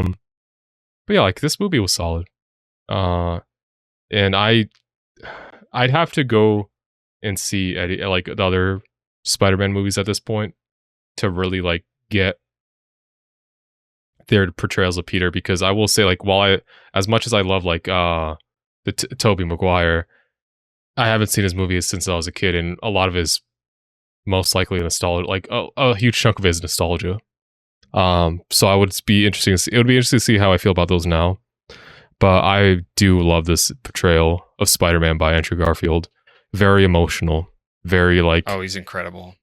yeah, like this movie was solid. And I'd have to go and see like the other Spider-Man movies at this point to really like get their portrayals of Peter, because I will say like as much as I love like the Tobey Maguire, I haven't seen his movies since I was a kid, and a lot of his most likely nostalgia, like a huge chunk of it is nostalgia. So it would be interesting to see how I feel about those now. But I do love this portrayal of Spider-Man by Andrew Garfield. Very emotional. Very like... Oh, he's incredible.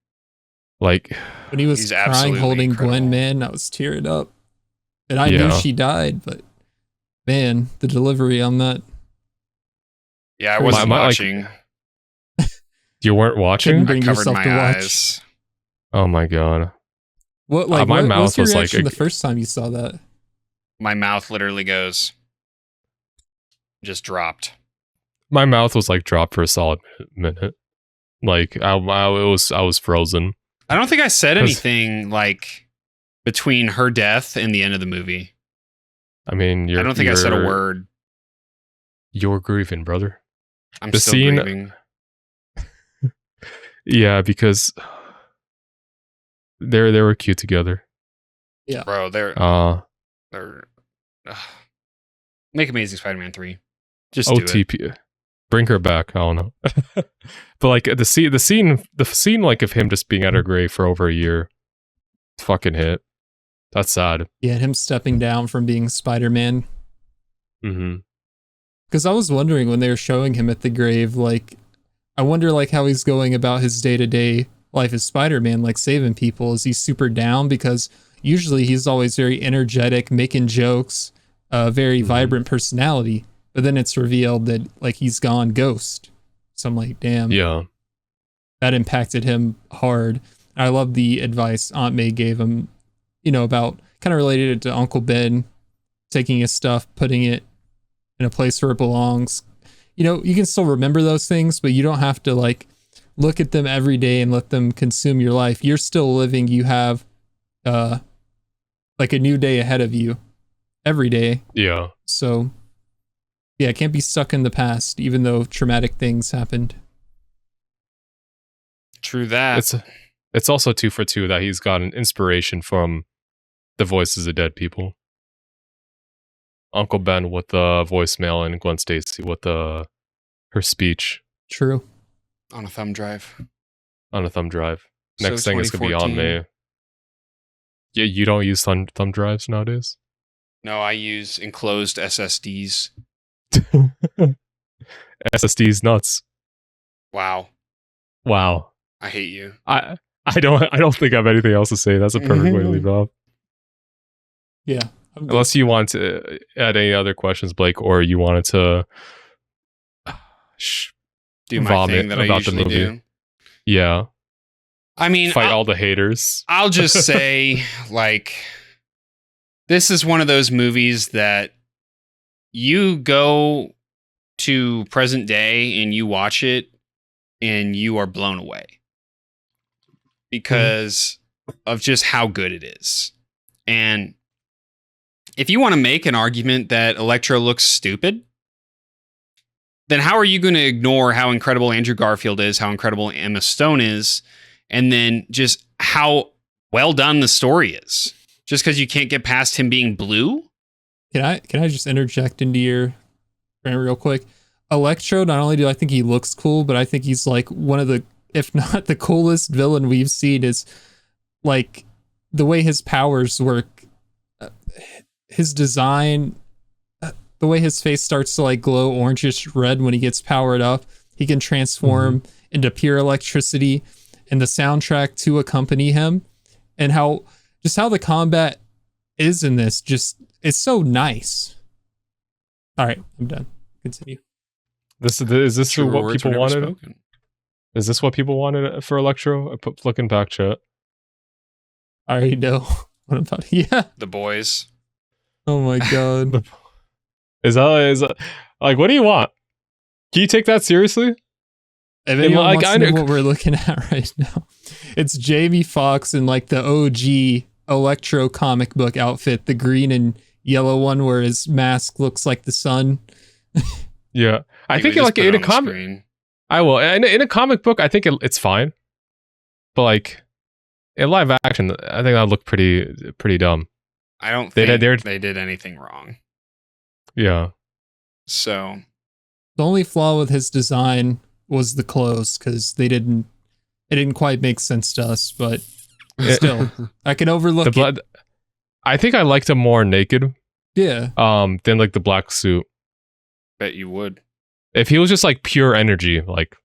Like... When he was crying holding Gwen, man, I was tearing up. And I knew she died, but man, the delivery on that... Yeah, I wasn't watching. You weren't watching? Bring I covered yourself my to watch. eyes. Oh my god. What like my what mouth was your was reaction like the first time you saw that? My mouth literally goes... just dropped. My mouth was like dropped for a solid minute. Like I was frozen. I don't think I said anything like between her death and the end of the movie. I mean, I don't think I said a word. You're grieving, brother. I'm still grieving. Yeah, because they were cute together. Yeah, bro, they're make Amazing Spider-Man 3. Just OTP. do it. Bring her back. I don't know. But like the scene like of him just being at her grave for over a year, fucking hit. That's sad. Yeah, him stepping down from being Spider-Man. Because I was wondering when they were showing him at the grave, like, I wonder like how he's going about his day-to-day life as Spider-Man, like saving people. Is he super down? Because usually he's always very energetic, making jokes, very vibrant personality. But then it's revealed that like he's gone ghost. So I'm like, damn. Yeah. That impacted him hard. I love the advice Aunt May gave him, you know, about kind of related to Uncle Ben, taking his stuff, putting it in a place where it belongs. You know, you can still remember those things, but you don't have to like look at them every day and let them consume your life. You're still living. You have like a new day ahead of you every day. Yeah. So yeah, can't be stuck in the past, even though traumatic things happened. True that. It's also 2 for 2 that he's gotten inspiration from the voices of dead people. Uncle Ben with the voicemail and Gwen Stacy with her speech. True. On a thumb drive. On a thumb drive. So Next thing is going to be on 2014. May. Yeah, you don't use thumb drives nowadays? No, I use enclosed SSDs. SSD's nuts. Wow. Wow. I hate you. I don't think I have anything else to say. That's a perfect way to leave it off. Yeah. Unless you want to add any other questions, Blake, or you wanted to Do my vomit thing that I about the usually movie. do. Yeah. I mean, Fight all the haters. I'll just say, like, this is one of those movies that you go to present day and you watch it and you are blown away because of just how good it is. And if you want to make an argument that Electro looks stupid, then how are you going to ignore how incredible Andrew Garfield is, how incredible Emma Stone is, and then just how well done the story is? Just because you can't get past him being blue? Can I just interject into your real quick? Electro, not only do I think he looks cool, but I think he's like one of the, if not the coolest villain we've seen. Is like the way his powers work, his design, the way his face starts to like glow orangish red when he gets powered up. He can transform into pure electricity, and the soundtrack to accompany him, and how the combat is in this, just it's so nice. All right, I'm done. Continue. Is this Truer what words people were never wanted? spoken. Is this what people wanted for Electro? I put looking back chat. I already know what I'm about. Yeah. The boys. Oh my god. Is that like, what do you want? Can you take that seriously? If anyone wants to know what we're looking at right now, it's Jamie Foxx in like the OG Electro comic book outfit, the green and yellow one where his mask looks like the sun. Yeah, I think like in a comic, I will. In a comic book, I think it's fine, but like in live action, I think that looked pretty dumb. I don't think they did anything wrong. Yeah. So the only flaw with his design was the clothes, because it didn't quite make sense to us, but still, I can overlook it. I think I liked him more naked. Yeah. Than like the black suit. Bet you would. If he was just like pure energy, like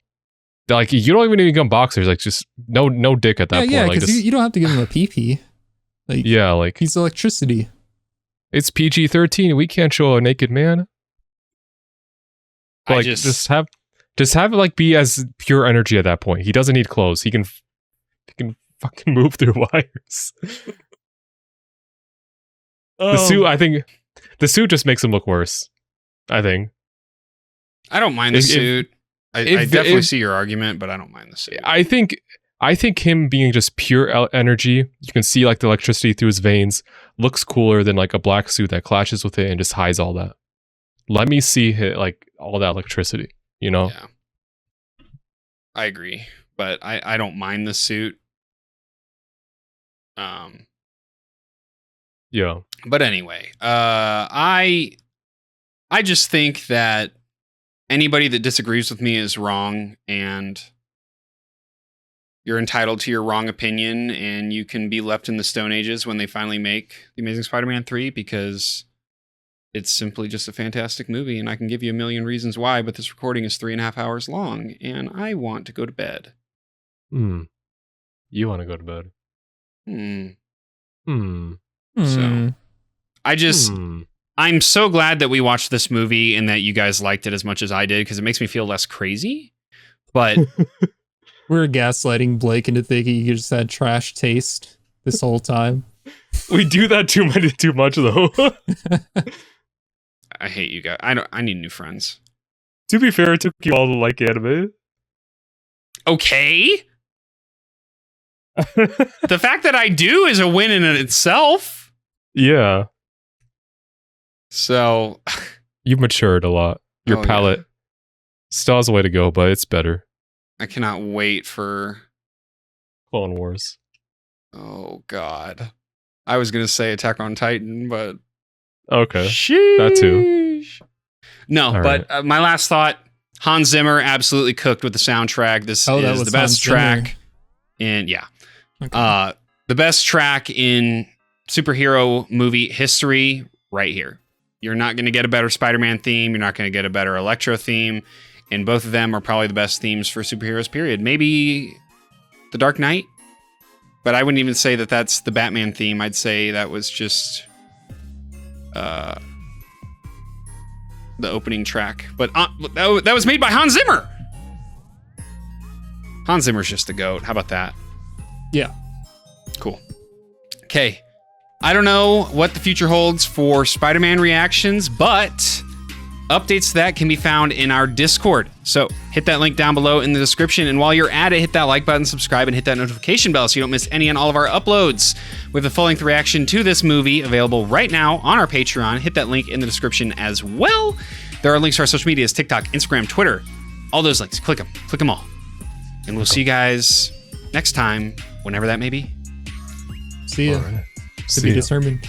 you don't even need to become boxers, like just no dick at that point. Yeah, like because you don't have to give him a PP. Like, yeah, like he's electricity. It's PG-13. We can't show a naked man. Like just have it like be as pure energy at that point. He doesn't need clothes. He can fucking move through wires. The suit, I think, the suit just makes him look worse. I think. I don't mind the suit. I definitely see your argument, but I don't mind the suit. I think him being just pure energy, you can see like the electricity through his veins, looks cooler than like a black suit that clashes with it and just hides all that. Let me see like all that electricity, you know? Yeah. I agree, but I don't mind the suit. Yeah. But anyway, I just think that anybody that disagrees with me is wrong, and you're entitled to your wrong opinion, and you can be left in the Stone Ages when they finally make The Amazing Spider-Man 3, because it's simply just a fantastic movie, and I can give you a million reasons why, but this recording is 3.5 hours long, and I want to go to bed. You want to go to bed? So, I'm so glad that we watched this movie and that you guys liked it as much as I did, because it makes me feel less crazy. But we're gaslighting Blake into thinking you just had trash taste this whole time. We do that too much though. I hate you guys. I need new friends. To be fair, it took you all to like anime. Okay. The fact that I do is a win in itself. Yeah. So you've matured a lot. Your palate still has a way to go, but it's better. I cannot wait for Clone Wars. Oh God. I was gonna say Attack on Titan, but okay. Sheesh. That too. No, all but right. My last thought, Hans Zimmer absolutely cooked with the soundtrack. This is the best track in the best track in superhero movie history right here. You're not going to get a better Spider-Man theme. You're not going to get a better Electro theme. And both of them are probably the best themes for superheroes, period. Maybe The Dark Knight. But I wouldn't even say that that's the Batman theme. I'd say that was just the opening track. But that was made by Hans Zimmer. Hans Zimmer's just the GOAT. How about that? Yeah. Cool. Okay. I don't know what the future holds for Spider-Man reactions, but updates to that can be found in our Discord. So hit that link down below in the description. And while you're at it, hit that like button, subscribe, and hit that notification bell so you don't miss any and all of our uploads. We have a full-length reaction to this movie available right now on our Patreon. Hit that link in the description as well. There are links to our social medias, TikTok, Instagram, Twitter, all those links. Click them all. And we'll see you guys next time, whenever that may be. See ya. Right. To be determined.